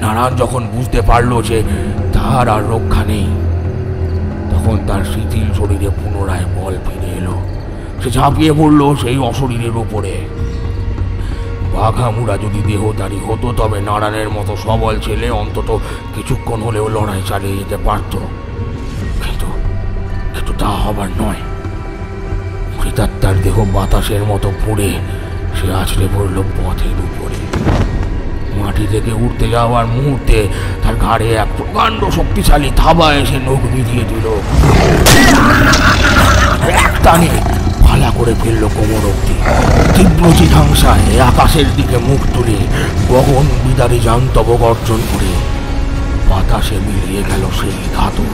নারায়ণ যখন বুঝতে পারল যে তার আর রক্ষা নেই, তখন তার শিথিল শরীরে পুনরায় বল ফিরে এলো। সে ঝাঁপিয়ে পড়ল সেই অশরীরের উপরে। বাঘামুড়া যদি দেহধারী হতো তবে নারায়ণের মতো সবল ছেলে অন্তত কিছুক্ষণ হলেও লড়াই চালিয়ে যেতে পারত, কিন্তু তা হবার নয়। প্রেতাত্মার দেহ বাতাসের মতো পুড়ে সে আছড়ে পড়ল পথের উপরে। মাটি থেকে উঠতে যাওয়ার মুহূর্তে তার ঘাড়ে এক প্রকাণ্ড শক্তিশালী থাবা এসে নখ বিধিয়ে দিল। এক টানে ফালা করে ফেলল কোমর অব্দি। তীব্র জিঘাংসায় আকাশের দিকে মুখ তুলে গগন বিদারী জান্তব গর্জন করে বাতাসে মিলিয়ে গেল সেই ঘাতক।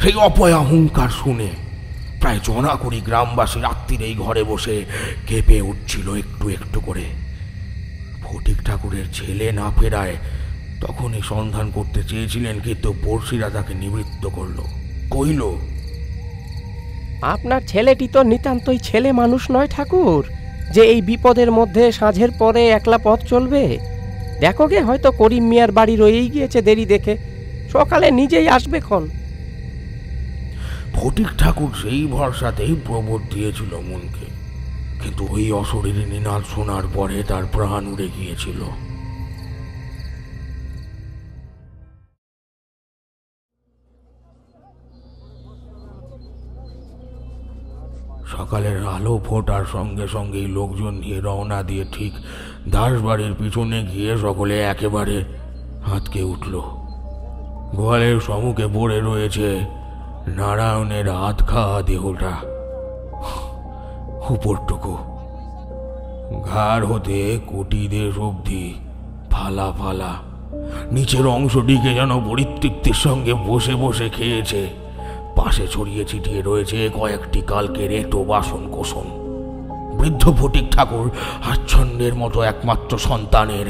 সেই অপয়া হুঙ্কার শুনে প্রায় জনাকুড়ি গ্রামবাসী রাত্রির এই ঘরে বসে কেঁপে উঠছিল একটু একটু করে। ফটিক ঠাকুরের ছেলে না ফেরায় তখনই সন্ধান করতে চেয়েছিলেন, কিন্তু পড়শিরা তাকে নিবৃত্ত করল। কইল, আপনার ছেলেটি তো নিতান্তই ছেলে মানুষ নয় ঠাকুর, যে এই বিপদের মধ্যে সাঁঝের পরে একলা পথ চলবে। দেখো গে, হয়তো করিম মিয়ার বাড়ি রয়েই গিয়েছে দেরি দেখে, সকালে নিজেই আসবে ক্ষণ। ফটিক ঠাকুর সেই ভরসাতেই প্রবোধ দিয়েছিল মনকে, কিন্তু ওই অশরীরী নিনাদ শোনার পরে তার প্রাণ উড়ে গিয়েছিল। সকালের আলো ফোটার সঙ্গে সঙ্গেই লোকজন নিয়ে রওনা দিয়ে ঠিক দাসবাড়ির পিছনে গিয়ে সকলে একেবারে হাতকে উঠল। গোয়ালের সম্মুখে পড়ে রয়েছে নারায়ণের হাত খাওয়া দেহটা। উপরটুকু ঘাড় হতে কোটি দেশ অবধি ফালা ফালা, নিচের অংশটিকে যেন পরিতৃপ্তির সঙ্গে বসে বসে খেয়েছে। পাশে ছড়িয়ে ছিটিয়ে রয়েছে কয়েকটি কালকের এঁটো বাসন কোসন। বৃদ্ধ ফটিক ঠাকুর আচ্ছন্নের মতো একমাত্র সন্তানের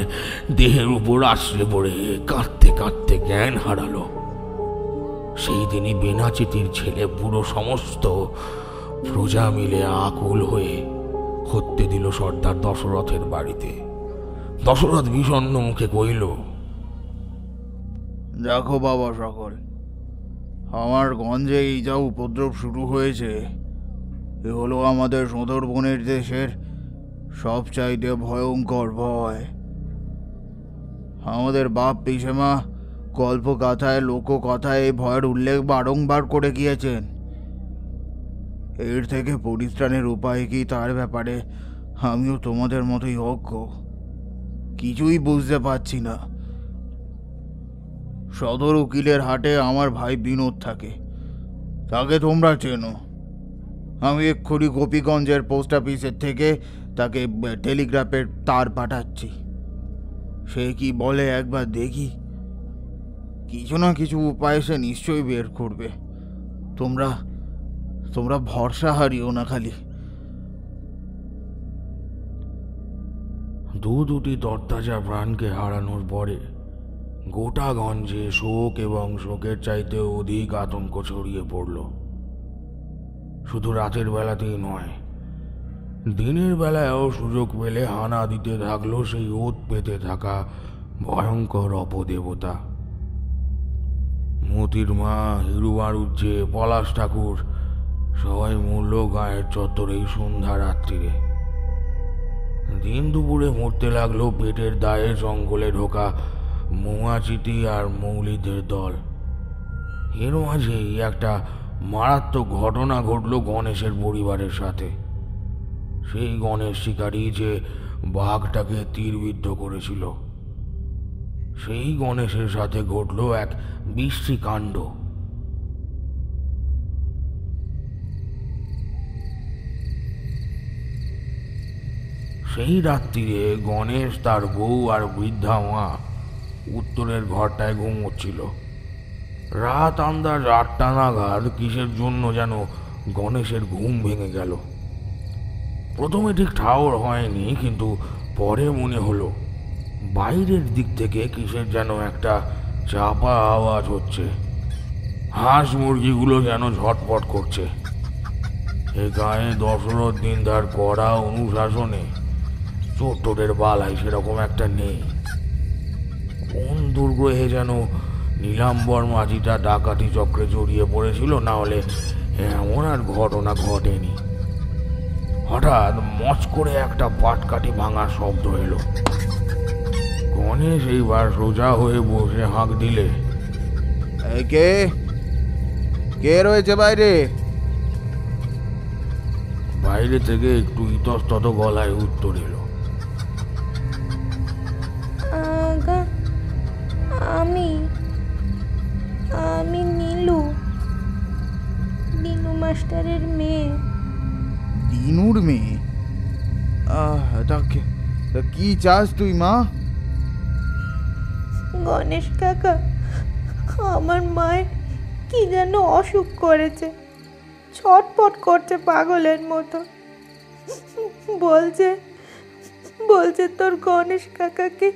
দেহের উপর আশ্রে পড়ে কাঁদতে কাঁদতে জ্ঞান হারালো। সেই দিনই বেনাচিতির ছেলে বুড়ো সমস্ত প্রজা মিলে আকুল হয়ে হত্যে দিল সর্দার দশরথের বাড়িতে। দশরথ বিষণ্ণ মুখে কইল, দেখো বাবা সকল, আমার গঞ্জে এই যা উপদ্রব শুরু হয়েছে, এ হলো আমাদের সুন্দরবনের দেশের সবচাইতে ভয়ঙ্কর ভয়। আমাদের বাপ পিসেমা গল্পকথায় লোককথায় এই ভয়ের উল্লেখ বারংবার করে গিয়েছেন। এর থেকে পরিত্রাণের উপায় কি তার ব্যাপারে আমিও তোমাদের মতোই অজ্ঞ, কিছুই বুঝতে পারছি না। সদর উকিলের হাটে আমার ভাই বিনোদ থাকে, তাকে তোমরা চেনো। আমি এক্ষুনি গোপীগঞ্জের পোস্ট অফিসের থেকে তাকে টেলিগ্রাফের তার পাঠাচ্ছি। সে কি বলে একবার দেখি। কিছু না কিছু উপায় সে নিশ্চয়ই বের করবে। তোমরা তোমরা ভরসা হারিও না খালি। দুটি তরতাজা প্রাণকে হারানোর পরে গোটা গঞ্জে শোক এবং শোকের চাইতে অধিক আতঙ্ক ছড়িয়ে পড়ল। শুধু রাতের বেলাতেই নয়, দিনের বেলায়ও সুযোগ পেলে হানা দিতে থাকলো সেই ওত পেতে থাকা ভয়ঙ্কর অপদেবতা। মতির মা, হিরুবাড়ুজ্জে, পলাশ ঠাকুর সবাই মূল্য গায়ের চত্বরেই সন্ধ্যা রাত্রিরে। দিন দুপুরে মরতে লাগলো পেটের দায়ে জঙ্গলে ঢোকা মৌমাছিটি আর মৌলিদের দল। এর মাঝেই একটা মারাত্মক ঘটনা ঘটলো গণেশের পরিবারের সাথে। সেই গণেশ শিকারী যে বাঘটাকে তীরবিদ্ধ করেছিল, সেই গণেশের সাথে ঘটলো এক বিশ্রী কাণ্ড। সেই রাত্রিরে গণেশ, তার বউ আর বৃদ্ধা মা উত্তরের ঘরটায় ঘুমোচ্ছিল। রাত আন্দাজ 8টা নাগাদ কিসের জন্য যেন গণেশের ঘুম ভেঙে গেল। প্রথমে ঠিক ঠাওর হয়নি, কিন্তু পরে মনে হলো বাইরের দিক থেকে কিসের যেন একটা চাপা আওয়াজ হচ্ছে। হাঁস মুরগিগুলো যেন ঝটপট করছে। এ গায়ে দশরথ দিনদার কড়া অনুশাসনে চোট্টরের বালাই সেরকম একটা নেই। কোন দুর্গ্রহে যেন নীলাম্বর মাঝিটা ডাকাতি চক্রে জড়িয়ে পড়েছিল, না হলে এমন আর ঘটনা ঘটেনি। হঠাৎ মচ করে একটা পাটকাঠি ভাঙার শব্দ এলো। গণেশ এইবার সোজা হয়ে বসে হাঁক দিলে, কে কে রয়েছে বাইরে? বাইরে থেকে একটু ইতস্তত গলায় উত্তর এলো, আমি আমি নীলু, দিনু মাস্টারের মেয়ে। দিনুর মেয়ে? তা কি চাস তুই মা? গণেশ কাকা, আমার মায়ের কি যেন অসুখ করেছে, ছটপট করছে পাগলের মতো। বলছে বলছে তোর গণেশ কাকাকে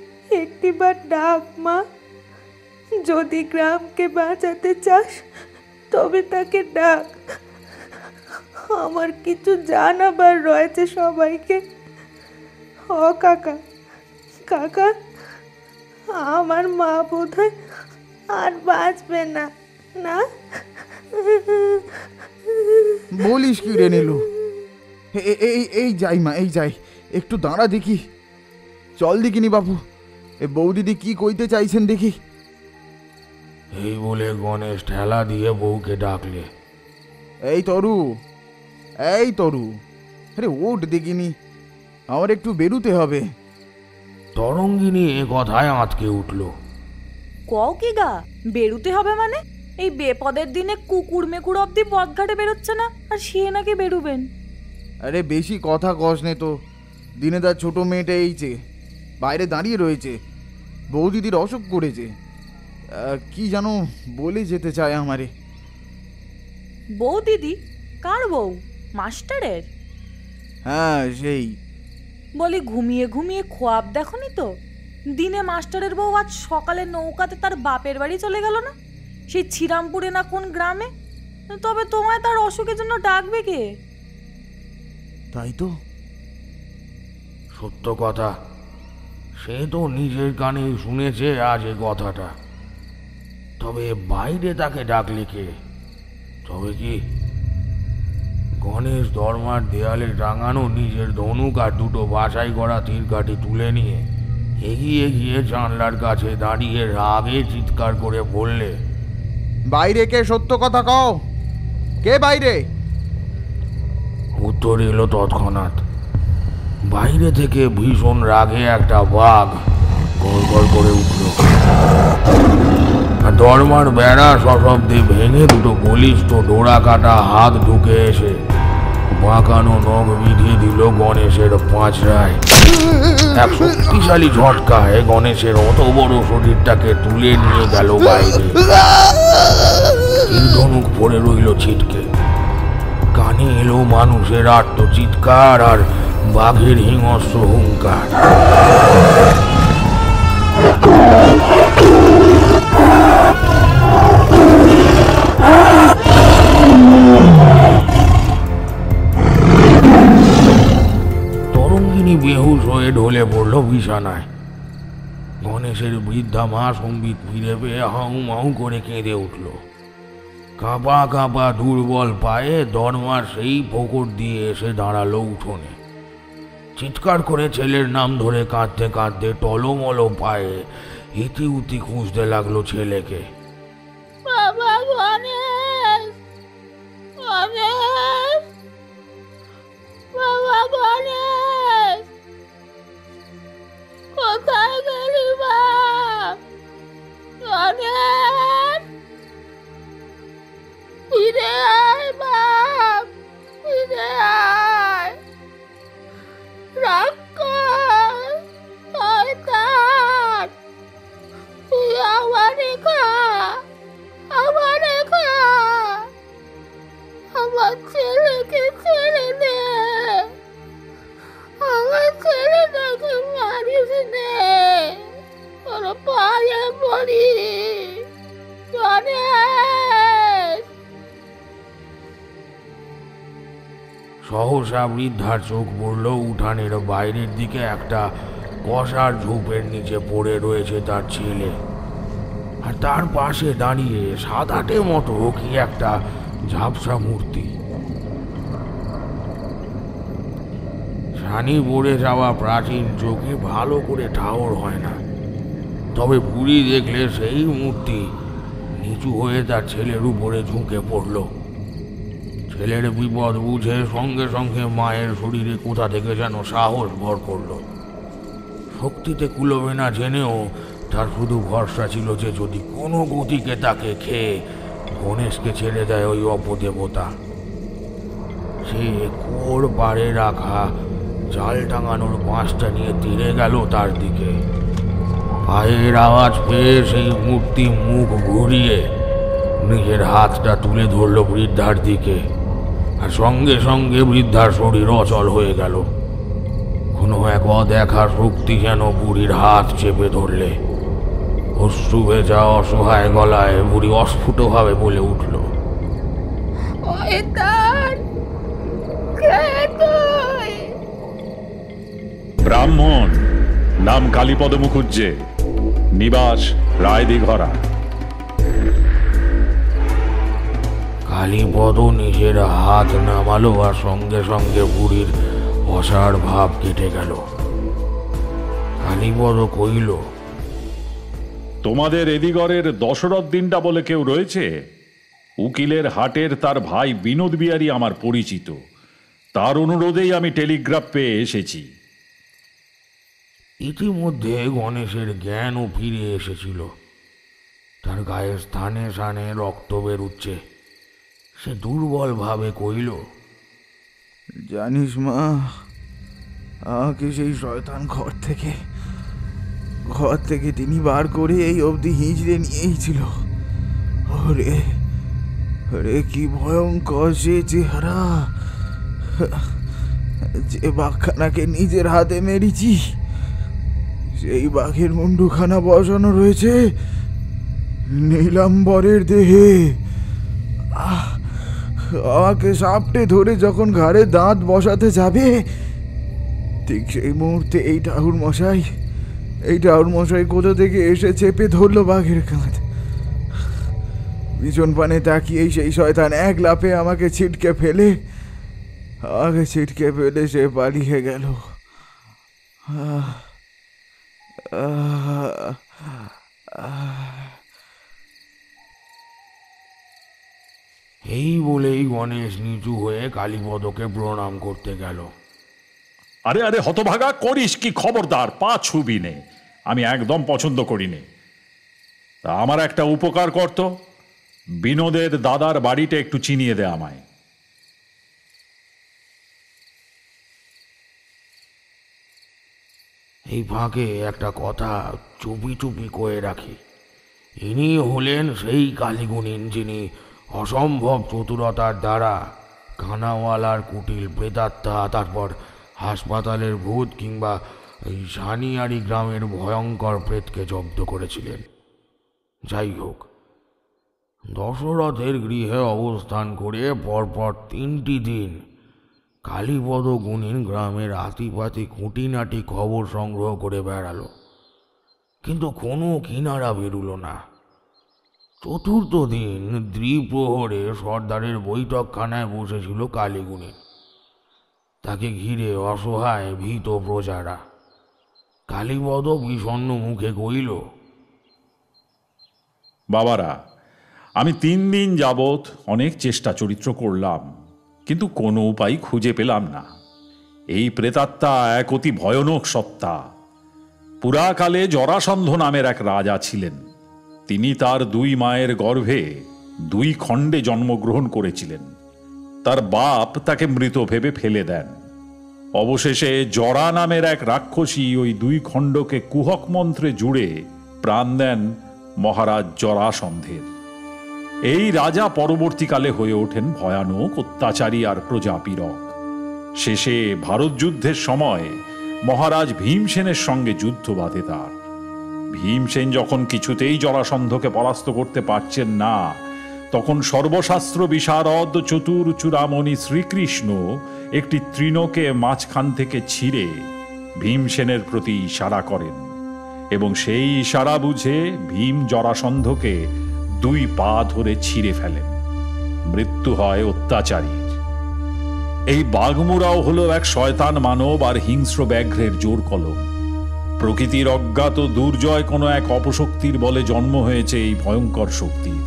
একটিবার ডাক মা, যদি গ্রামকে বাঁচাতে চাস তবে তাকে ডাক। আমার কিছু জানাবার রয়েছে সবাইকে। ও কাকা, কাকা, আমার মা বোধহয় আর বাঁচবে না। না বলিস কি রে নীলু? এই যাই মা, এই যাই, একটু দাঁড়া দেখি। চল দেখিনি বাবু, এ বৌদিদি কি কইতে চাইছেন দেখি। এই বলে গণেশ ঠেলা দিয়ে বউকে ডাকলে, এই তরু, এই তরু, আরে ওঠ দেখিনি, আমার একটু বেরুতে হবে। তরঙ্গিনী এ কথায় আঁতকে উঠল। কও কি গা, বেরুতে হবে মানে? এই বেপদের দিনে কুকুর মেকুর অব্দি পথঘাটে বেরোচ্ছে না, আর সে নাকি বেরুবেন? আরে বেশি কথা কস নে তো। দিনে তার ছোট মেয়েটা এইছে বাইরে দাঁড়িয়ে রয়েছে, বৌদিদির অসুখ করেছে। কি জানো বলে যেতে চায় আমারে। বউ দিদি? কার বউ? মাস্টারের? হ্যাঁ সেই। বলি ঘুমিয়ে ঘুমিয়ে খোয়াব দেখনি তো? দিনে মাস্টারের বউ আজ সকালে নৌকাতে তার বাপের বাড়ি চলে গেল না, সেই ছিরামপুরে না কোন গ্রামে। তবে তোমায় তার অসুখের জন্য ডাকবে কে? তাই তো, সত্য কথা, সে তো নিজের কানে শুনেছে আজ এ কথাটা। তবে বাইরে তাকে ডাকলে কে? তবে কি গণেশ দরমার দেয়ালে টাঙানো নিজের ধনুক আর দুটো বাছাই করা তীর কাঠি তুলে নিয়ে এগিয়ে গিয়ে জানলার কাছে দাঁড়িয়ে রাগে চিৎকার করে বললে, বাইরে কে? সত্য কথা কও, কে বাইরে? উত্তর এলো তৎক্ষণাৎ। বাইরে থেকে ভীষণ রাগে একটা বাঘ গড়গড় করে উঠল। দরমার বেড়া সশব্দে ভেঙে দুটো বলিষ্ঠ ডোরা কাটা হাত ঢুকে এসে বাঁকানো নখ বিঁধিয়ে দিল গণেশের পাঁচড়ায়। এক শক্তিশালী ঝটকায় গণেশের অত বড় শরীরটাকে তুলে নিয়ে গেল বাইরে। ধনুক পড়ে রইল ছিটকে। কানে এলো মানুষের আর্ত চিৎকার আর বাঘের হিংস্র হুঙ্কার। তরঙ্গিনী বেহুশ হয়ে ঢলে পড়ল বিছানায়। গণেশের বৃদ্ধা মা সম্বিত ফিরে পেয়ে হাউ মাউ করে কেঁদে উঠল। কাঁপা কাঁপা দুর্বল পায়ে দরমার সেই ফোকর দিয়ে এসে দাঁড়ালো উঠোনে। চিৎকার করে ছেলের নাম ধরে কাঁদতে কাঁদতে টলমলো পায়ে ইতি উতি খুঁজতে লাগলো ছেলেকে। বাবা গণেশ, গণেশ, বাবা গণেশ, কোথায় গেলি বাপ? গণেশ, ফিরে আয় বাপ, ফিরে আয়। রাক্ষস, শয়তান, তুই আমারে খা, আমারে খা, আমার ছেলেকে ছেড়ে দে, আমার ছেলেটাকে মারিস নে, তোর পায়ে পড়ি গণেশ। সহসা বৃদ্ধার চোখ পড়ল উঠানের বাইরের দিকে। একটা কষার ঝোপের নিচে পড়ে রয়েছে তার ছেলে, আর তার পাশে দাঁড়িয়ে সাদাটে মতো কি একটা ঝাপসা মূর্তি। ছানি পড়ে যাওয়া প্রাচীন চোখে ভালো করে ঠাওর হয় না, তবে বুড়ি দেখলে সেই মূর্তি নিচু হয়ে তার ছেলের উপরে ঝুঁকে পড়ল। ছেলের বিপদ বুঝে সঙ্গে সঙ্গে মায়ের শরীরে কোথা থেকে যেন সাহস ভর করল। শক্তিতে কুলোবে না জেনেও তার শুধু ভরসা ছিল যে যদি কোনো গতিকে তাকে খেয়ে গণেশকে ছেড়ে দেয় ওই অপদেবতা। সে কোর পাড়ে রাখা জাল টাঙানোর বাঁশটা নিয়ে তীরে গেল তার দিকে। পায়ের আওয়াজ পেয়ে সেই মূর্তি মুখ ঘুরিয়ে নিজের হাতটা তুলে ধরল বৃদ্ধার দিকে, আর সঙ্গে সঙ্গে বৃদ্ধার শরীর অচল হয়ে গেল। কোনো এক অদেখা শক্তি যেন বুড়ির হাত চেপে ধরলে। অশ্রু ভেজা অসহায় গলায় বুড়ি অস্ফুটভাবে বলে উঠল, ব্রাহ্মণ, নাম কালীপদ মুখুজ্জে, নিবাস রায়দিঘরা। কালীপদ নিজের হাত নামালো আর সঙ্গে সঙ্গে বুড়ির অসাড় ভাব কেটে গেল। কালীপদ কইল, তোমাদের এদিগরের দশরথ দিনটা বলে কেউ রয়েছে? উকিলের হাটের তার ভাই বিনোদ বিহারী আমার পরিচিত। তার অনুরোধেই আমি টেলিগ্রাফ পেয়ে এসেছি। ইতিমধ্যে গণেশের জ্ঞানও ফিরে এসেছিল। তার গায়ের স্থানে স্থানে রক্ত বেরুচ্ছে। সে দুর্বল ভাবে কইল, জানিস মা, আমাকে সেই শয়তান ঘর থেকে তিনি বার করে এই অবধি হিঁচড়ে নিয়েই ছিল। ওরে ওরে, কি ভয়ঙ্কর সে চেহারা! যে বাঘখানাকে নিজের হাতে মেরেছি, সেই বাঘের মুন্ডুখানা বসানো রয়েছে নীলাম্বরের দেহে। আমাকে সাপটে ধরে যখন ঘাড়ে দাঁত বসাতে যাবে, ঠিক সেই মুহূর্তে এই ঠাকুর মশাই কোথা থেকে এসে চেপে ধরলো বাঘের কাঁধ। পিছন পানে তাকিয়েই সেই শয়তান এক লাফে আমাকে ছিটকে ফেলে সে পালিয়ে গেল। এই বলেই গণেশ নিচু হয়ে কালীপদকে প্রণাম করতে গেল। আরে আরে হতভাগা, করিস কি? খবরদার, পা ছুবি নে, আমি একদম পছন্দ করি নে। তা আমার একটা উপকার করতো, বিনোদের দাদার বাড়িটা একটু চিনিয়ে দে আমায়। এই ফাঁকে একটা কথা চুপি চুপি কয়ে রাখি। ইনি হলেন সেই কালীগুণিন যিনি অসম্ভব চতুরতার দ্বারা কানাওয়ালার কুটিল প্রেতাত্মা, তারপর হাসপাতালের ভূত কিংবা এই সানিয়ারি গ্রামের ভয়ঙ্কর প্রেতকে জব্দ করেছিলেন। যাই হোক, দশরথের গৃহে অবস্থান করে পরপর 3টি দিন কালীপদ গুণিন গ্রামের আতিপাতি খুঁটিনাটি খবর সংগ্রহ করে বেড়ালো, কিন্তু কোনো কিনারা বেরুল না। 4র্থ দিন দ্বিপ্রহরে সর্দারের বৈঠকখানায় বসেছিল কালীগুণিন। তাকে ঘিরে অসহায় ভীত প্রজারা। কালীপদ বিষণ্ণ মুখে কইল, বাবারা, আমি 3 দিন যাবৎ অনেক চেষ্টা চরিত্র করলাম, কিন্তু কোনো উপায় খুঁজে পেলাম না। এই প্রেতাত্মা এক অতি ভয়ানক সত্তা। পুরাকালে জরাসন্ধ নামের এক রাজা ছিলেন। তিনি তার 2 মায়ের গর্ভে 2 খণ্ডে জন্মগ্রহণ করেছিলেন। তার বাপ তাকে মৃত ভেবে ফেলে দেন। অবশেষে জরা নামের এক রাক্ষসী ওই 2 খণ্ডকে কুহক মন্ত্রে জুড়ে প্রাণ দেন মহারাজ জরাসন্ধের। এই রাজা পরবর্তীকালে হয়ে ওঠেন ভয়ানক অত্যাচারী আর প্রজাপীড়ক। শেষে ভারত যুদ্ধের সময় মহারাজ ভীমসেনের সঙ্গে যুদ্ধ বাধে তার। ভীমসেন যখন কিছুতেই জরাসন্ধকে পরাস্ত করতে পারছেন না, তখন সর্বশাস্ত্র বিশারদ চতুর চূড়ামণি শ্রীকৃষ্ণ একটি তৃণকে মাঝখান থেকে ছিঁড়ে ভীমসেনের প্রতি ইশারা করেন, এবং সেই ইশারা বুঝে ভীম জরাসন্ধকে 2 পা ধরে ছিঁড়ে ফেলেন। মৃত্যু হয় অত্যাচারীর। এই বাঘমুরাও হলো এক শয়তান মানব আর হিংস্র ব্যাঘ্রের জোর কলম। প্রকৃতির অজ্ঞাত দুর্জয় কোনো এক অপশক্তির বলে জন্ম হয়েছে এই ভয়ঙ্কর শক্তির।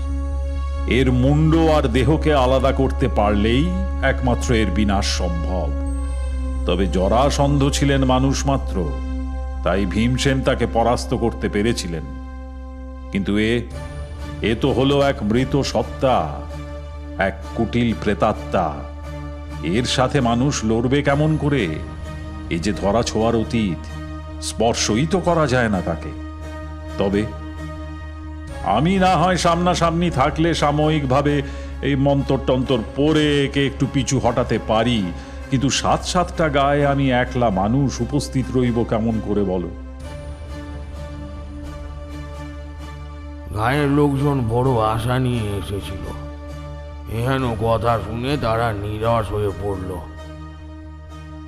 এর মুন্ড আর দেহকে আলাদা করতে পারলেই একমাত্র এর বিনাশ সম্ভব। তবে জরাসন্ধ ছিলেন মানুষ মাত্র, তাই ভীমসেন তাকে পরাস্ত করতে পেরেছিলেন। কিন্তু এ তো হলো এক মৃত সত্তা, এক কুটিল প্রেতাত্মা। এর সাথে মানুষ লড়বে কেমন করে? এই যে ধরা ছোঁয়ার অতীত, স্পর্শই তো করা যায় না তাকে। তবে আমি না হয় সামনাসামনি থাকলে সাময়িকভাবে এই মন্তর টন্তর পরে একে একটু পিছু হটাতে পারি, কিন্তু 7-7টা গায়ে আমি একলা মানুষ উপস্থিত রইব কেমন করে বলো? গায়ের লোকজন বড় আশা নিয়ে এসেছিল। এহেন কথা শুনে তারা নিরাশ হয়ে পড়ল।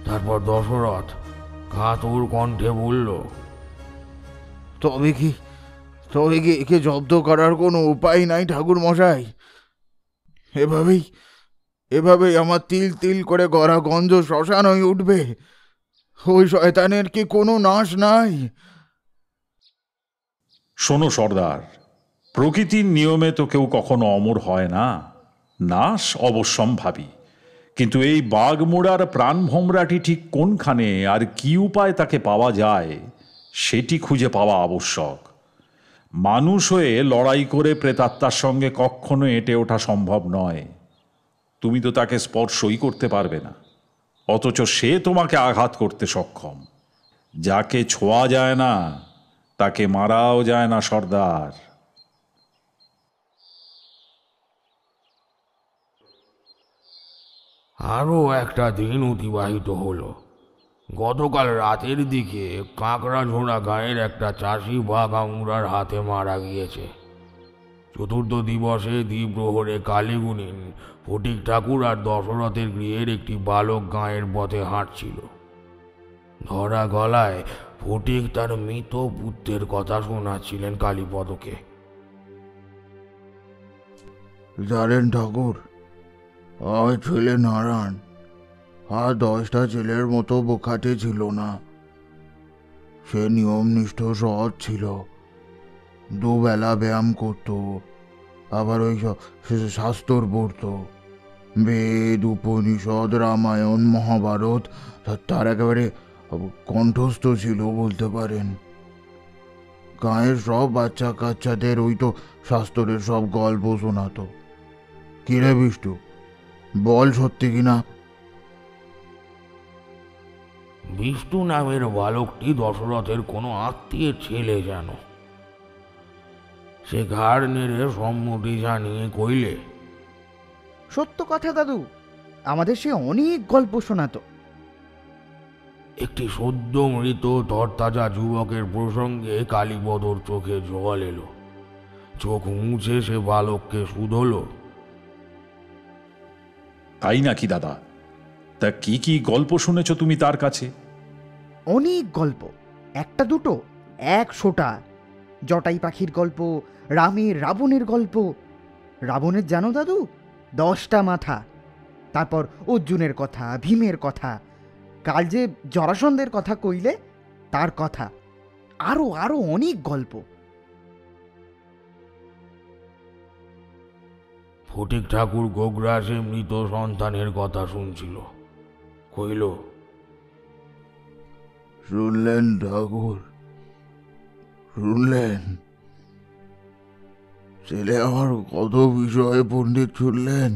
তারপর দশরথ কাতর কণ্ঠে বলল, তবে কি একে জব্দ করার কোনো উপায় নাই ঠাকুর মশাই? এভাবেই আমার তিল তিল করে গড়া গঞ্জ শ্মশান হয়ে উঠবে। ওই শয়তানের কি কোনো নাশ নাই? শোনো সর্দার, প্রকৃতির নিয়মে তো কেউ কখনো অমর হয় না, নাশ অবশ্যম্ভাবী। কিন্তু এই বাঘমোড়ার প্রাণভোমরাটি ঠিক কোনখানে আর কি উপায় তাকে পাওয়া যায়, সেটি খুঁজে পাওয়া আবশ্যক। মানুষ হয়ে লড়াই করে প্রেতাত্মার সঙ্গে কখনো এঁটে ওঠা সম্ভব নয়। তুমি তো তাকে স্পর্শই করতে পারবে না, অথচ সে তোমাকে আঘাত করতে সক্ষম। যাকে ছোঁয়া যায় না তাকে মারাও যায় না সর্দার। আরও একটা দিন অতিবাহিত হলো। গতকাল রাতের দিকে কাঁকড়াঝোড়া গাঁয়ের একটা চাষি বাঘামুড়ার হাতে মারা গিয়েছে। 4র্থ দিবসে দ্বিপ্রহরে কালীগুণিন ফটিক ঠাকুর আর দশরথের গৃহের একটি বালক গাঁয়ের পথে হাঁটছিল। ধরা গলায় ফটিক তার মৃত পুত্রের কথা শোনাচ্ছিলেন কালীপদকে। জানেন ঠাকুর, আমার ছেলে নারায়ণ আর 10টা ছেলের মতো বোকাতে ছিল না। সে নিয়মনিষ্ঠ সৎ ছিল, দুবেলা ব্যায়াম করত, আবার ওই শাস্ত্র পড়ত, বেদ উপনিষদ রামায়ণ মহাভারত তার একেবারে কণ্ঠস্থ ছিল বলতে পারেন। গাঁয়ের সব বাচ্চা কাচ্চাদের ওই তো শাস্ত্রের সব গল্প শোনাতো। কিরে বিষ্টু, বল সত্যি কিনা? বিষ্ণু নামের বালকটি দশরথের কোনো আত্মীয়ের ছেলে যেন। সে ঘাড় নেড়ে সম্মতি জানিয়ে কইলে, সত্য কথা দাদু, আমাদের সে অনেক গল্প শোনাতো। একটি সদ্য মৃত তরতাজা যুবকের প্রসঙ্গে কালীপদর চোখে জল এলো। চোখ মুছে সে বালককে শুধল। তাই নাকি দাদা? তা কি কি গল্প শুনেছ তুমি তার কাছে? অনেক গল্প, একটা দুটো, 100টা। জটাই পাখির গল্প, রামের রাবণের গল্প। রাবণের জানো দাদু 10টা মাথা। তারপর অর্জুনের কথা, ভীমের কথা, কাল যে জরাসন্ধের কথা কইলে তার কথা, আরো আরো অনেক গল্প। ফটিক ঠাকুর গোগ্রাসে মৃত সন্তানের কথা শুনছিল। কইল, শুনলেন ঠাকুর, শুনলেন? ছেলে আমার কত বিষয়ে পণ্ডিত শুনলেন।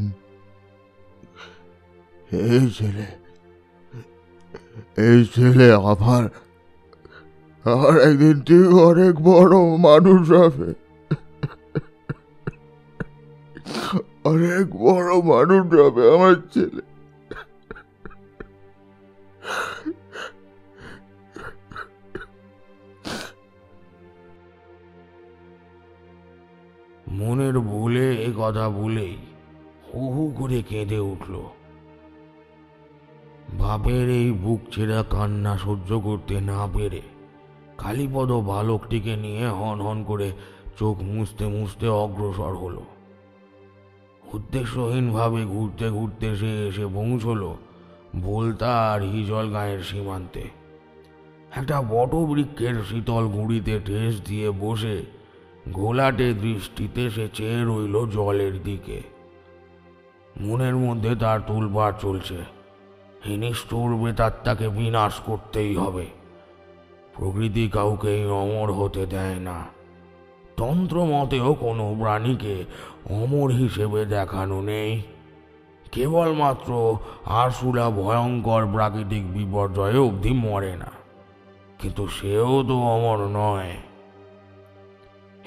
এই ছেলে আমার একদিন ঠিক অনেক বড় মানুষ হবে, অনেক বড় মানুষ হবে আমার ছেলে। মনের ভুলে এ কথা বলেই হু হু করে কেঁদে উঠল। বাপের এই বুক ছেঁড়া কান্না সহ্য করতে না পেরে কালীপদ বালকটিকে নিয়ে হন হন করে চোখ মুছতে মুছতে অগ্রসর হলো। উদ্দেশ্যহীনভাবে ঘুরতে ঘুরতে সে এসে পৌঁছল বোলতা আর হিজল গাঁয়ের সীমান্তে। একটা বটবৃক্ষের শীতল গুঁড়িতে ঠেস দিয়ে বসে ঘোলাটে দৃষ্টিতে সে চেয়ে রইল জলের দিকে। মনের মধ্যে তার তোলপাড় চলছে। নিষ্ঠুর বেতাত্মাকে বিনাশ করতেই হবে। প্রকৃতি কাউকেই অমর হতে দেয় না। তন্ত্র মতেও কোনো প্রাণীকে অমর হিসেবে দেখানো নেই। কেবলমাত্র আরশুলা ভয়ঙ্কর প্রাকৃতিক বিপর্যয়ে অবধি মরে না, কিন্তু সেও তো অমর নয়।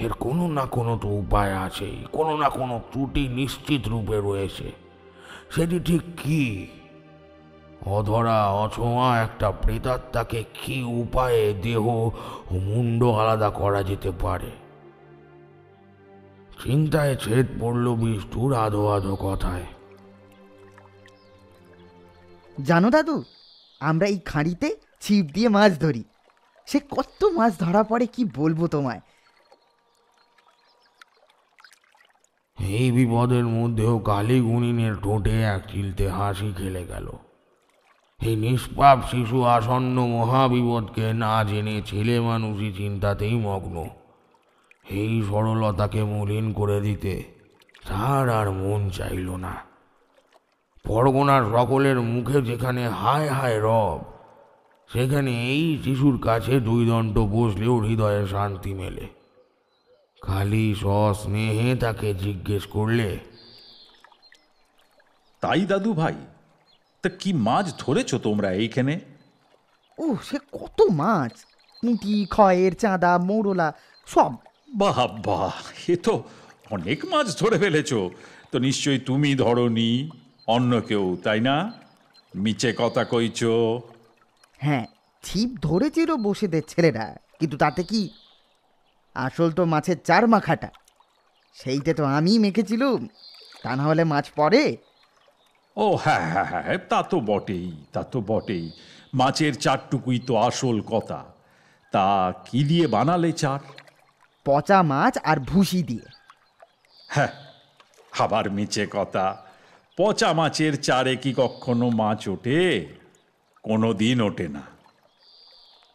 এর কোনো না কোনো তো উপায় আছেই, কোনো না কোনো ত্রুটি নিশ্চিত রূপে রয়েছে। সেটি ঠিক কি? অধরা অছোঁয়া একটা প্রেতাত্মাকে কি উপায়ে দেহ ও মুন্ড আলাদা করা যেতে পারে? চিন্তায় ছেদ পড়ল বিষ্টুর আধো আধো কথায়। জানো দাদু, আমরা এই খাঁড়িতে ছিপ দিয়ে মাছ ধরি। সে কত মাছ ধরা পড়ে কি বলবো তোমায়। এই বিপদের মধ্যেও কালী গুণিনের ঠোঁটে এক চিলতে হাসি খেলে গেল। এই নিষ্পাপ শিশু আসন্ন মহাবিপদকে না জেনে ছেলে মানুষই চিন্তাতেই মগ্ন। এই সরলতাকে মলিন করে দিতে তার আর মন চাইল না। পরগনার সকলের মুখে যেখানে হায় হায় রব, সেখানে এই শিশুর কাছে 2 দণ্ড বসলেও হৃদয়ে শান্তি মেলে। খালি সস্নেহে তাকে জিজ্ঞেস করলে, তাই দাদু ভাই, তা কি মাছ ধরেছ তোমরা এইখানে? ও সে কত মাছ, পুঁটি, খয়ের, চাঁদা, মৌরলা সব। বাহ বাহ, এ তো অনেক মাছ ধরে ফেলেছ। তো নিশ্চয়ই তুমি ধরনি, অন্য কেউ, তাই না? মিছে কথা কইছ। হ্যাঁ, ছিপ ধরেছিল বসেদের ছেলেরা, কিন্তু তাতে কি? আসল তো মাছের চার মাখাটা, সেইটা তো আমি মেখেছিলুম, তা না হলে মাছ পড়ে। ও হ্যাঁ হ্যাঁ হ্যাঁ, তা তো বটেই, তা তো বটেই। মাছের চারটুকুই তো আসল কথা। তা কি দিয়ে বানালে চার? পচা মাছ আর ভুসি দিয়ে। হ্যাঁ, আবার মিছে কথা। পচা মাছের চারে কি কখনো মাছ ওঠে? কোনো দিন ওঠে না।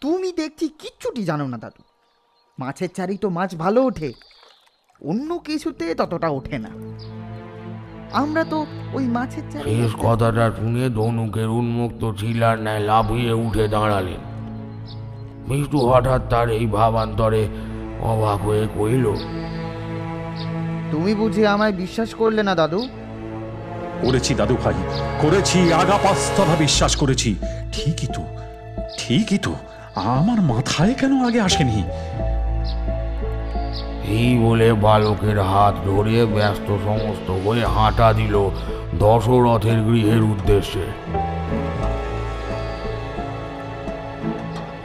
তুমি দেখছি কিচ্ছুটি জানো না দাদু। মাছের চারি তো মাছ ভালো ওঠে, অন্য কিছুতে ততটা ওঠে না। আমরা তো ওই মাছের চারি। শেষ কথাটা শুনে ধনুকের উন্মুক্ত চিলার ন্যায় লাফিয়ে উঠে দাঁড়ালেন। বিষ্টু হঠাৎ তার এই ভাবান্তরে অবাক হয়ে কইল, তুমি বুঝি আমায় বিশ্বাস করলে না দাদু? করেছি দাদু ভাই, করেছি, আগাপাস্তলা বিশ্বাস করেছি। ঠিকই তো, আমার মাথায় কেন আগে আসেনি? এই বলে বালকের হাত ধরে ব্যস্ত সমস্ত হয়ে হাঁটা দিল দশরথের গৃহের উদ্দেশ্যে।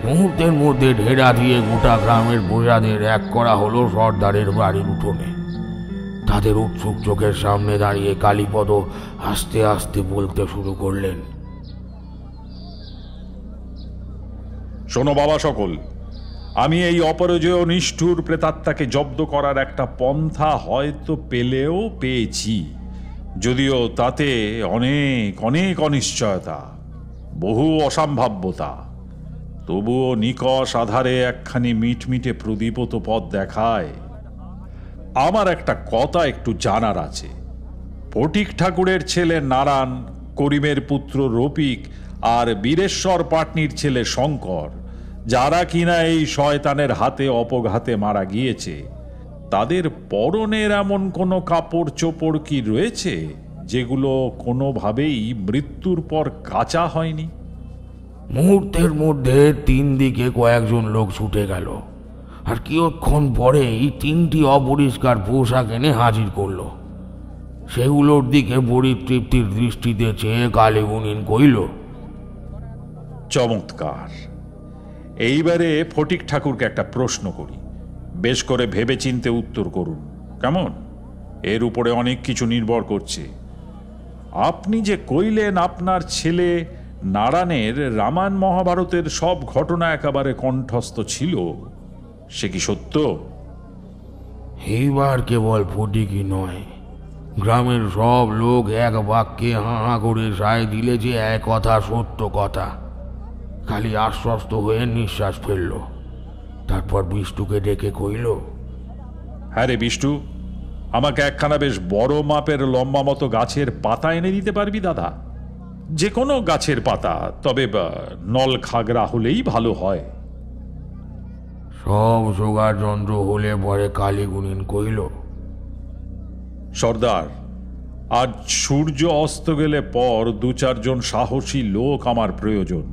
মুহূর্তের মধ্যে ঢেরা দিয়ে গোটা গ্রামের প্রজাদের এক করা হলো সর্দারের বাড়ির উঠোনে। তাদের উৎসুক চোখের সামনে দাঁড়িয়ে কালীপদ আস্তে আস্তে বলতে শুরু করলেন, শোনো বাবা সকল, আমি এই অপরাজয় নিষ্ঠুর প্রেতাত্মাকে জব্দ করার একটা পন্থা হয়তো পেয়েছি, যদিও তাতে অনেক অনেক অনিশ্চয়তা, বহু অসম্ভাব্যতা। তবুও নিকষ আধারে একখানি মিটমিটে প্রদীপত পথ দেখায়। আমার একটা কথা একটু জানার আছে। ফটিক ঠাকুরের ছেলে নারায়ণ, করিমের পুত্র রফিক আর বীরেশ্বর পাটনির ছেলে শঙ্কর, যারা কিনা এই শয়তানের হাতে অপঘাতে মারা গিয়েছে, তাদের পরনের এমন কোনো কাপড় চোপড় কি রয়েছে যেগুলো কোনোভাবেই মৃত্যুর পর কাচা হয়নি? মুহূর্তের মধ্যে তিন দিকে কয়েকজন লোক ছুটে গেল, আর কিয়ৎক্ষণ পরেই তিনটি অপরিষ্কার পোশাক এনে হাজির করলো। সেগুলোর দিকে পরিতৃপ্তির দৃষ্টিতে চেয়ে কালীগুণিন কইল, চমৎকার। এইবারে ফটিক ঠাকুরকে একটা প্রশ্ন করি, বেশ করে ভেবে চিনতে উত্তর করুন, কেমন? এর উপরে অনেক কিছু নির্ভর করছে। আপনি যে কইলেন আপনার ছেলে নারায়ণের রামায়ণ মহাভারতের সব ঘটনা একেবারে কণ্ঠস্থ ছিল, সে কি সত্য? এইবার কেবল ফটিকই নয়, গ্রামের সব লোক এক বাক্যে হাঁ করে সায় দিলে যে এক কথা সত্য কথা। খালি আশ্বস্ত হয়ে নিঃশ্বাস ফেলল। তারপর বিষ্টুকে ডেকে কইল, হ্যাঁ রে বিষ্টু, আমাকে একখানা বেশ বড় মাপের লম্বা মতো গাছের পাতা এনে দিতে পারবি দাদা? যে কোনো গাছের পাতা, তবে নল খাগড়া হলেই ভালো হয়। সব জোগাড় যন্ত্র হলে পরে কালীগুণিন কইল, সর্দার, আজ সূর্য অস্ত গেলে পর 2-4 জন সাহসী লোক আমার প্রয়োজন।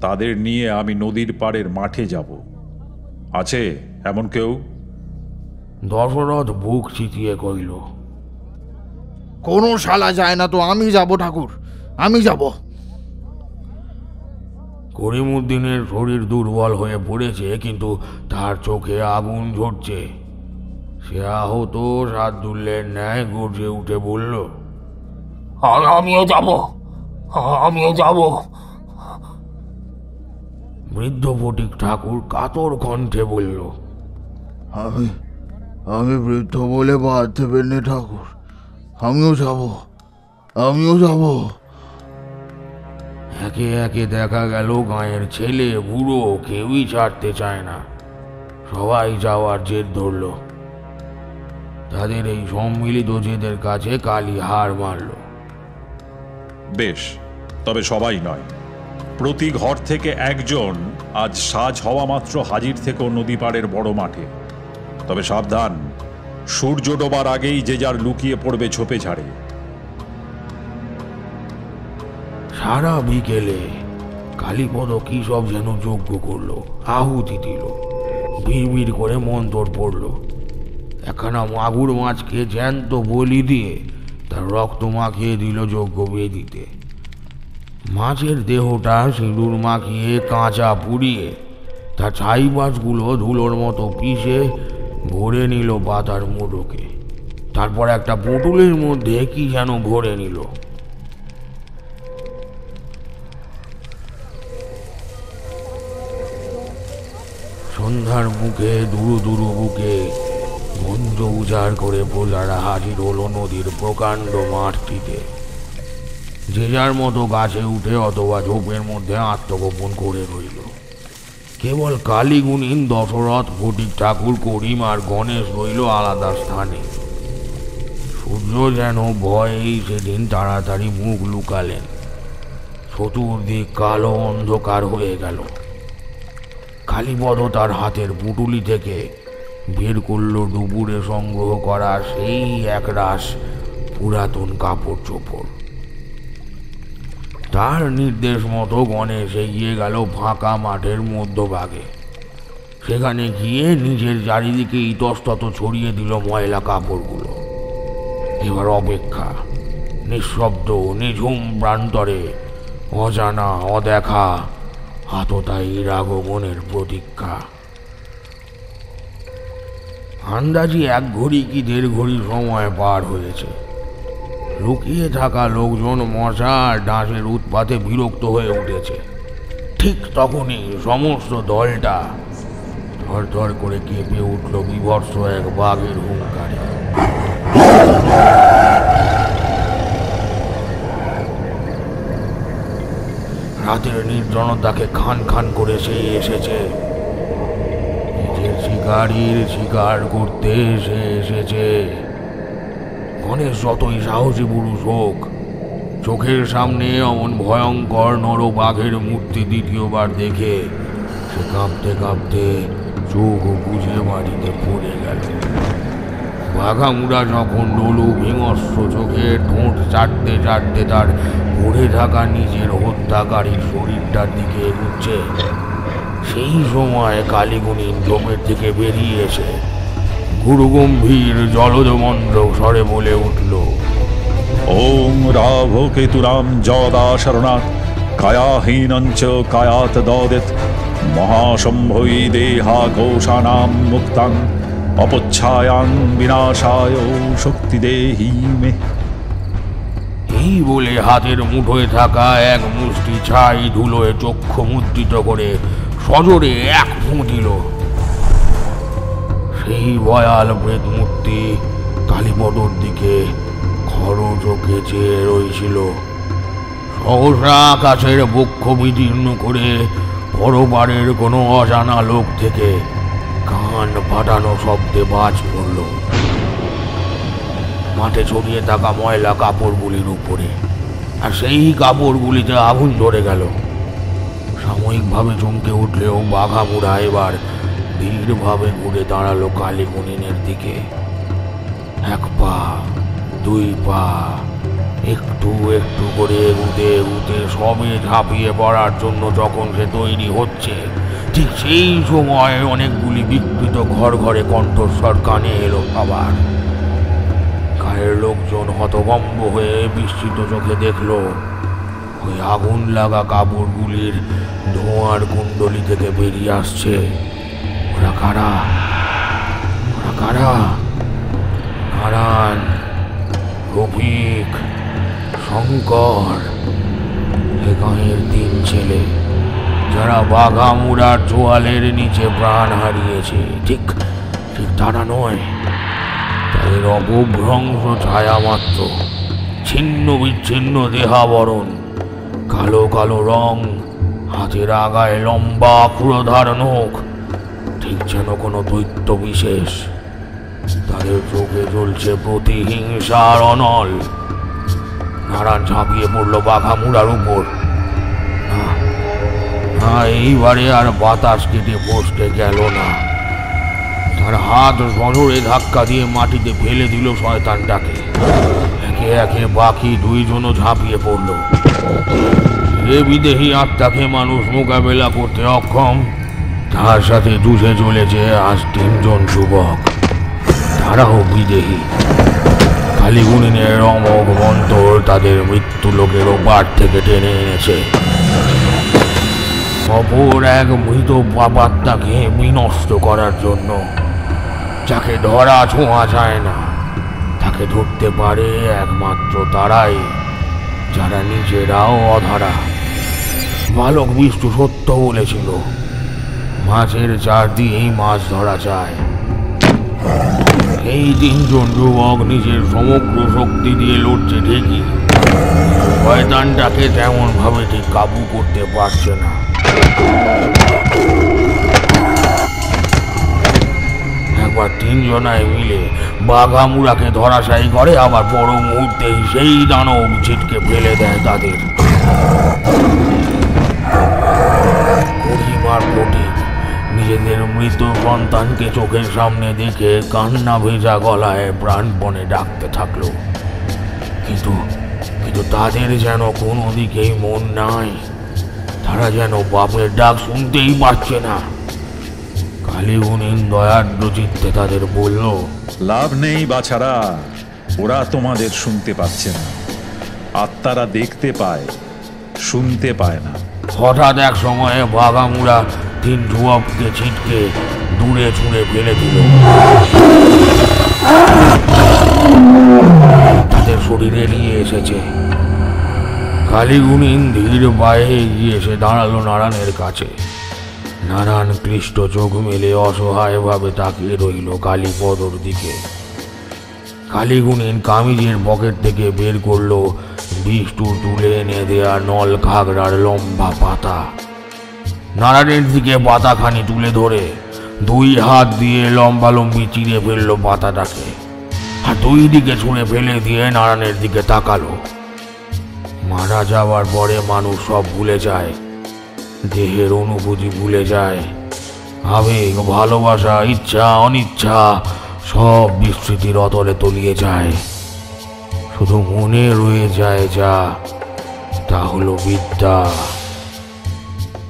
তাদের নিয়ে আমি নদীর পাড়ের মাঠে যাব। আছে এমন কেউ? দশরথ বুক চিতিয়ে কইল, কোনো শালা যায় না তো আমি যাব ঠাকুর, আমি যাব। করিমউদ্দিনের শরীর দুর্বল হয়ে পড়েছে, কিন্তু তার চোখে আগুন ঝরছে। সে আহত সাদুল্যের ন্যায় গর্জে উঠে বলল, আমিও যাব। বৃদ্ধ ফটিক ঠাকুর কাতর কণ্ঠে বলল, আমি বৃদ্ধ বলে বাদ দেবেন না ঠাকুর, আমিও যাব। একে একে দেখা গেল গাঁয়ের ছেলে বুড়ো কেউই ছাড়তে চায় না। সবাই যাওয়ার জেদ ধরল। তাদের এই সম্মিলিত জেদের কাছে কালী হার মারল। বেশ, তবে সবাই নয়, প্রতি ঘর থেকে একজন আজ সাজ হওয়া মাত্র হাজির থেকে নদী পাড়ের বড় মাঠে। তবে সাবধান, সূর্য ডোবার আগেই যে যার লুকিয়ে পড়বে ঝোপে ঝাড়ে। সারা বিকেলে কালীপদ কি সব যেন যজ্ঞ করলো, আহুতি দিল, বিড় করে মন্তর পড়ল। একখানা মাগুর মাছকে জ্যান্ত বলি দিয়ে তার রক্ত মাখিয়ে দিল যজ্ঞ বেদিতে। মাছের দেহটা সিঁদুর মাখিয়ে কাঁচা পুড়িয়ে তার ছাই মাছগুলো ধুলোর মতো পিষে ভরে নিল পাতার মোড়কে। তারপর একটা পুটুলের মধ্যে কি যেন ভরে নিল। সন্ধ্যার মুখে দুরু দুরু বুকে গঞ্জ উজাড় করে প্রজারা হাজির হলো নদীর প্রকাণ্ড মাঠটিতে। যে যার মতো গাছে উঠে অথবা ঝোপের মধ্যে আত্মগোপন করে রইল। কেবল কালীগুণীন দশরথ, ফটিক ঠাকুর, করিম আর গণেশ রইল আলাদা স্থানে। সূর্য যেন ভয়েই সেদিন তাড়াতাড়ি মুখ লুকালেন। চতুর্দিক কালো অন্ধকার হয়ে গেল। কালীপদ তার হাতের পুটুলি থেকে বের করল দুপুরে সংগ্রহ করা সেই একরাশ পুরাতন কাপড় চোপড়। তার নির্দেশ মতো গণেশ এগিয়ে গেল ফাঁকা মাঠের মধ্যভাগে। সেখানে গিয়ে নিজের চারিদিকে ইতস্তত ছড়িয়ে দিল ময়লা কাপড়গুলো। এবার অপেক্ষা, নিঃশব্দ নিঝুম প্রান্তরে অজানা অদেখা আততায়ীর আগমনের প্রতীক্ষা। আন্দাজি 1 ঘড়ি কি 1.5 ঘড়ি সময় পার হয়েছে। লুকিয়ে থাকা লোকজন মশা আর ডাঁশের উৎপাতে বিরক্ত হয়ে উঠেছে। ঠিক তখনই সমস্ত দলটা ধর করে কেঁপে উঠল বিভৎস এক বাঘের হুঙ্কারে। রাতের নির্জনতাকে খান খান করে সে এসেছে। নিজের শিকারীর শিকার করতে সে এসেছে। গণেশ যতই সাহসী পুরুষ হোক, চোখের সামনে অমন ভয়ঙ্কর নরবাঘের মূর্তি দ্বিতীয়বার দেখে সে কাঁপতে কাঁপতে চোখ বুঝে মাটিতে পড়ে গেল। বাঘামুড়া যখন ডলু বিমর্ষ চোখে ঠোঁট চাটতে চাটতে তার পড়ে থাকা নিজের হত্যাকারীর শরীরটার দিকে এগুচ্ছে, সেই সময় কালীগুণীন ঝোপের থেকে বেরিয়ে এসে গুরুগম্ভীর জলদ মন্ত্র স্বরে বলে উঠল, ওম রাঘো কেতুরাম যদা শরণাৎ কায়াহীনঞ্চ কায়াত দদেত মহাশম্ভৈ দেহা ঘোষানাম মুক্তাং অপচ্ছায়াং বিনাশায় শক্তি দেহি মে। এই বলে হাতের মুঠোয় থাকা এক মুষ্টি ছাই ধুলোয় চক্ষু মুদ্রিত করে সজোরে এক ফুঁ দিল। সেই ভয়াল প্রেত মূর্তি কালীপদর দিকে খরচোখে চেয়ে রয়েছিল। সহসা আকাশের বক্ষ বিদীর্ণ করে পরপারের কোনো অজানা লোক থেকে কান ফাটানো শব্দে বাজ পড়ল মাঠে ছড়িয়ে থাকা ময়লা কাপড়গুলির উপরে, আর সেই কাপড়গুলিতে আগুন ধরে গেল। সাময়িকভাবে চমকে উঠলেও বাঘামুড়া এবার ধীরভাবে ঘুরে দাঁড়ালো কালীগুণীনের দিকে। 1 পা 2 পা একটু একটু করে এগুতে এগুতে সবে ঝাঁপিয়ে পড়ার জন্য যখন সে তৈরি হচ্ছে, ঠিক সেই সময় অনেকগুলি বিকৃত ঘরে কণ্ঠস্বর কানে এলো আবার। গায়ের লোকজন হতভম্ব হয়ে বিস্মিত চোখে দেখল ওই আগুন লাগা কাপড়গুলির ধোঁয়ার কুণ্ডলি থেকে বেরিয়ে আসছে। ওরা কারা? ওরা কারা? নারায়ণ, রফিক, শঙ্কর, এ গাঁয়ের 3 ছেলে যারা বাঘামুড়ার জোয়ালের নিচে প্রাণ হারিয়েছে। ঠিক তারা নয়, তাদের অপভ্রংশ ছায়া মাত্র, ছিন্ন বিচ্ছিন্ন দেহাবরণ, কালো কালো রং, হাতের আগায় লম্বা ক্ষুরধার নখ, ঠিক যেন কোনো দৈত্য বিশেষ। তাদের চোখে জ্বলছে প্রতিহিংসার অনল। নারায়ণ ঝাঁপিয়ে পড়ল বাঘামুড়ার উপর। না, এইবারে আর বাতাস কেটে বসতে গেল না। তার হাত সজোরে ধাক্কা দিয়ে মাটিতে ফেলে দিল শয়তানটাকে। একে একে বাকি 2 জনও ঝাঁপিয়ে পড়ল। যে বিদেহী আত্মাকে মানুষ মোকাবেলা করতে অক্ষম, তার সাথে যুঝে চলেছে আজ 3 জন যুবক। তারাও বিদেহী। কালীগুণীনের অমোঘ মন্ত্র তাদের মৃত্যু লোকের ওপার থেকে টেনে এনেছে। অপর এক মৃত পাপাত্মাকে বিনষ্ট করার জন্য, যাকে ধরা ছোঁয়া যায় না। তাকে ধরতে পারে একমাত্র তারাই যারা নিজেরাও অধারা। বালক বিষ্ণু সত্য বলেছিল, মাছের চার দিয়েই মাছ ধরা যায়। এই 3 জন যুবক নিজের সমগ্র শক্তি দিয়ে লড়ছে ঠিকই, শয়তানটাকে তেমন ভাবে ঠিক কাবু করতে পারছে না। একবার তিনজনায় মিলে বাঘামুড়াকে ধরাশায়ী করে, আবার বড় মুহূর্তেই সেই দানব ছিটকে ফেলে দেয় তাদের। করিম আর ফটিক নিজেদের মৃত সন্তানকে চোখের সামনে দেখে কান্না ভেজা গলায় প্রাণপণে ডাকতে থাকলো, কিন্তু তাদের যেন কোনো দিকেই মন নাই। তারা যেন বাপের ডাক শুনতেই পাচ্ছে না। কালীগুণীন দয়ার্দ্র চিত্তে তাদের বলল, লাভ নেই বাছারা, ওরা তোমাদের শুনতে পাচ্ছে না। আত্মারা দেখতে পায়, শুনতে পায় না। হঠাৎ এক সময়ে বাঘামুড়া তিন যুবককে ছিটকে দূরে ছুঁড়ে ফেলে দিল। তাদের শরীরে নিয়ে এসেছে। কালীগুণীন ধীর পায়ে এগিয়ে এসে দাঁড়ালো নারায়ণের কাছে। নারায়ণ ক্লিষ্ট চোখ মেলে অসহায়ভাবে তাকিয়ে রইল কালীপদর দিকে। কালীগুণীন কামিজের পকেট থেকে বের করলো বিষ্টুর তুলে এনে দেয়া নল ঘাগরার লম্বা পাতা। নারায়ণের দিকে পাতাখানি তুলে ধরে দুই হাত দিয়ে লম্বালম্বি চিরে ফেললো পাতাটাকে, আর দুই দিকে ছুঁড়ে ফেলে দিয়ে নারায়ণের দিকে তাকালো। মারা যাওয়ার পরে মানুষ সব ভুলে যায়, দেহের অনুভূতি ভুলে যায়, আবেগ, ভালোবাসা, ইচ্ছা, অনিচ্ছা সব বিস্মৃতির অতলে তলিয়ে যায়। শুধু মনে রয়ে যায় যা, তা হলো বিদ্যা।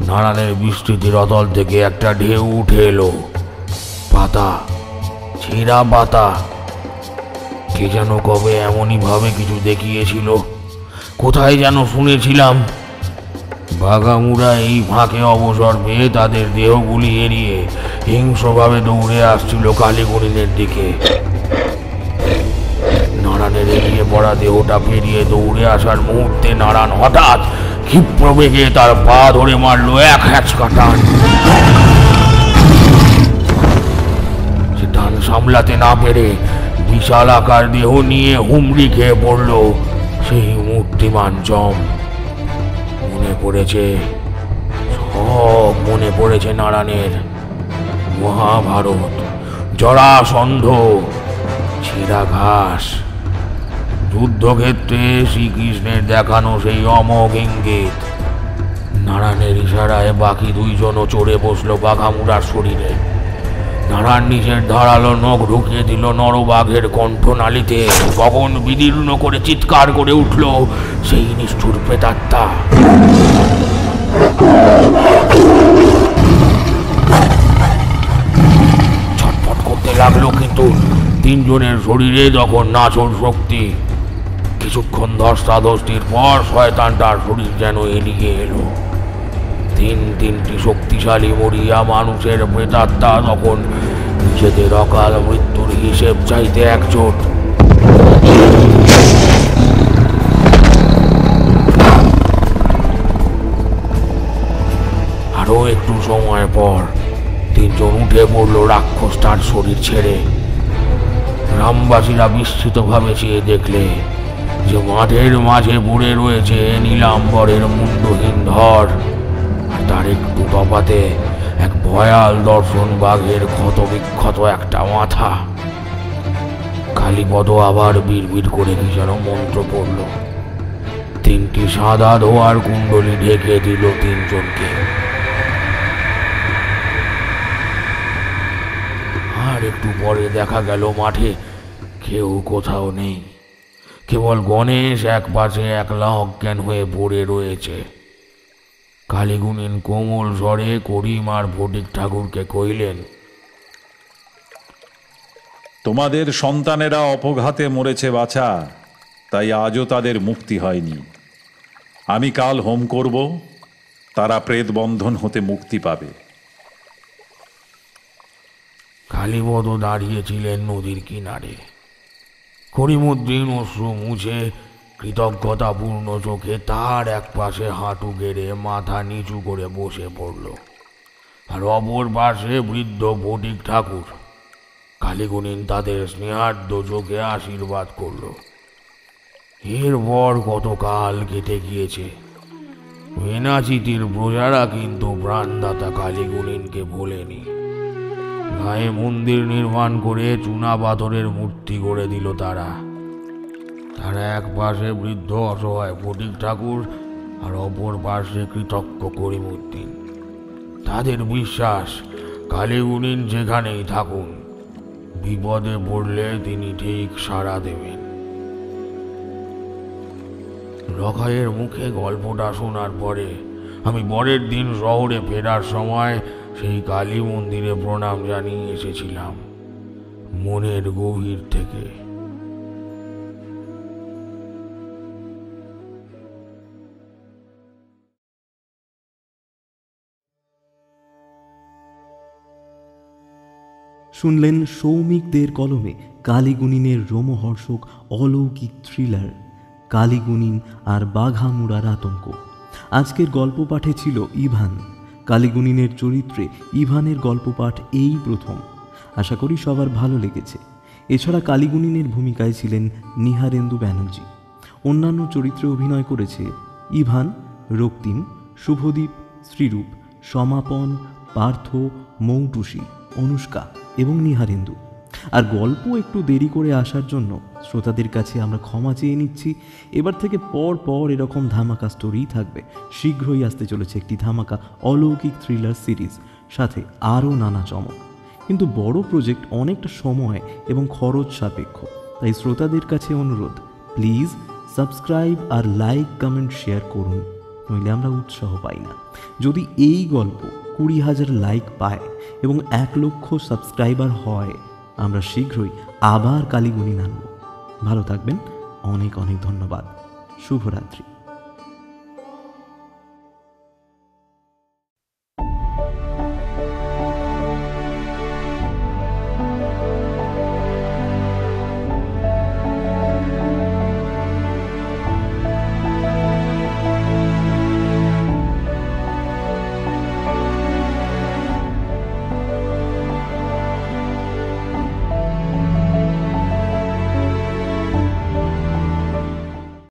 নারায়ণের বিস্মৃতির অতল থেকে একটা ঢেউ উঠে এলো। পাতা, ছেঁড়া পাতা। কে যেন কবে এমনই ভাবে কিছু দেখিয়েছিল, কোথায় যেন শুনেছিলাম। বাঘামুড়া এই ফাঁকে অবসর পেয়ে তাদের দেহগুলি এড়িয়ে হিংস্রভাবে দৌড়ে আসছিল কালীগুণীনের দিকে। নারায়ণের এগিয়ে পড়া দেহটা পেরিয়ে দৌড়ে আসার মুহূর্তে নারায়ণ হঠাৎ ক্ষিপ্র বেগে তার পা ধরে মারল এক হ্যাচকা টান। সে টান সামলাতে না পেরে বিশাল আকার দেহ নিয়ে হুমড়ি খেয়ে পড়ল সেই মূর্তিমান যম। মনে পড়েছে, সব মনে পড়েছে নারায়ণের। মহাভারত, জরাসন্ধ, ছেঁড়া ঘাস, যুদ্ধক্ষেত্রে শ্রীকৃষ্ণের দেখানো সেই অমোঘ ইঙ্গিত। নারায়ণের ইশারায় বাকি দুইজনও চড়ে বসলো বাঘামুড়ার শরীরে। নারায়ণ নিজের ধারালো নখ ঢুকিয়ে দিল নরবাঘের কণ্ঠনালীতে। গগন বিদীর্ণ করে চিৎকার করে উঠল সেই নিষ্ঠুর প্রেতাত্মা। ছটফট করতে লাগলো, কিন্তু তিনজনের শরীরে যখন নাছোড় শক্তি। কিছুক্ষণ ধস্তাধস্তির পর শয়তানটার শরীর যেন এড়িয়ে এলো। তিনটি শক্তিশালী মরিয়া মানুষের প্রেতাত্মা তখন নিজেদের অকাল মৃত্যুর হিসেব চাইতে একজোট। আরো একটু সময় পর তিনজন উঠে পড়লো রাক্ষসটার শরীর ছেড়ে। গ্রামবাসীরা বিস্মিতভাবে চেয়ে দেখলে যে মাঠের মাঝে পড়ে রয়েছে নীলাম্বরের মুন্ডহীন ধর, আর তার একটু তফাতে এক ভয়াল দর্শন বাঘের ক্ষত বিক্ষত একটা মাথা। কালীপদ আবার বিড়বিড় করে কি যেন মন্ত্র পড়ল। তিনটি সাদা ধোয়ার কুণ্ডলি ঢেকে দিল তিনজনকে। আর একটু পরে দেখা গেল মাঠে কেউ কোথাও নেই, কেবল গণেশ এক পাশে একলা অজ্ঞান হয়ে পড়ে রয়েছে। কালীগুণীন কোমল স্বরে করিম আর ফটিক ঠাকুরকে কইলেন, তোমাদের সন্তানেরা অপঘাতে মরেছে বাছা, তাই আজও তাদের মুক্তি হয়নি। আমি কাল হোম করব, তারা প্রেত বন্ধন হতে মুক্তি পাবে। কালীপদ দাঁড়িয়েছিলেন নদীর কিনারে। করিমউদ্দিন অশ্রু মুছে কৃতজ্ঞতাপূর্ণ চোখে তার এক পাশে হাঁটু গেড়ে মাথা নিচু করে বসে পড়ল, আর অপর পাশে বৃদ্ধ ফটিক ঠাকুর। কালীগুণীন তাদের স্নেহার্দ্র চোখে আশীর্বাদ করল। এরপর কতকাল কেটে গিয়েছে, মেনাচিতির প্রজারা কিন্তু প্রাণদাতা কালীগুণীনকে ভোলেনি। গায়ে মন্দির নির্মাণ করে চুনা পাথরের মূর্তি করে দিল তারা। এক পাশে বৃদ্ধ অসহায় ফটিক ঠাকুর আর অপর পাশে কৃতজ্ঞ করিমউদ্দিন। তাদের বিশ্বাস কালীগুণিন যেখানেই থাকুন, বিপদে পড়লে তিনি ঠিক সাড়া দেবেন। রখাইয়ের মুখে গল্পটা শোনার পরে আমি পরের দিন শহরে ফেরার সময় সেই কালী মন্দিরে প্রণাম জানিয়ে এসেছিলাম মনের গভীর থেকে। শুনলেন সৌমিকদের কলমে কালীগুণিনের রোমহর্ষক অলৌকিক থ্রিলার কালীগুণিন আর বাঘামুড়ার আতঙ্ক। আজকের গল্প পাঠে ছিল ইভান। কালীগুণিনের চরিত্রে ইভানের গল্প পাঠ এই প্রথম। আশা করি সবার ভালো লেগেছে। এছাড়া কালীগুণিনের ভূমিকায় ছিলেন নিহারেন্দু ব্যানার্জি। অন্যান্য চরিত্রে অভিনয় করেছে ইভান, রক্তিম, শুভদীপ, শ্রীরূপ, সমাপন, পার্থ, মৌটুসী, অনুষ্কা এবং নিহারেন্দু। আর গল্প একটু দেরি করে আসার জন্য শ্রোতাদের কাছে আমরা ক্ষমা চেয়ে নিচ্ছি। এবার থেকে পর পর এরকম ধামাকা স্টোরি থাকবে। শীঘ্রই আসতে চলেছে একটি ধামাকা অলৌকিক থ্রিলার সিরিজ, সাথে আরও নানা চমক। কিন্তু বড় প্রজেক্ট অনেকটা সময় এবং খরচ সাপেক্ষ, তাই শ্রোতাদের কাছে অনুরোধ, প্লিজ সাবস্ক্রাইব আর লাইক কমেন্ট শেয়ার করুন, নইলে আমরা উৎসাহ পাই না। যদি এই গল্প 20,000 লাইক পায় এবং 1 লক্ষ সাবস্ক্রাইবার হয়, আমরা শীঘ্রই আবার কালীগুণিন আনব। ভালো থাকবেন, অনেক অনেক ধন্যবাদ। শুভরাত্রি।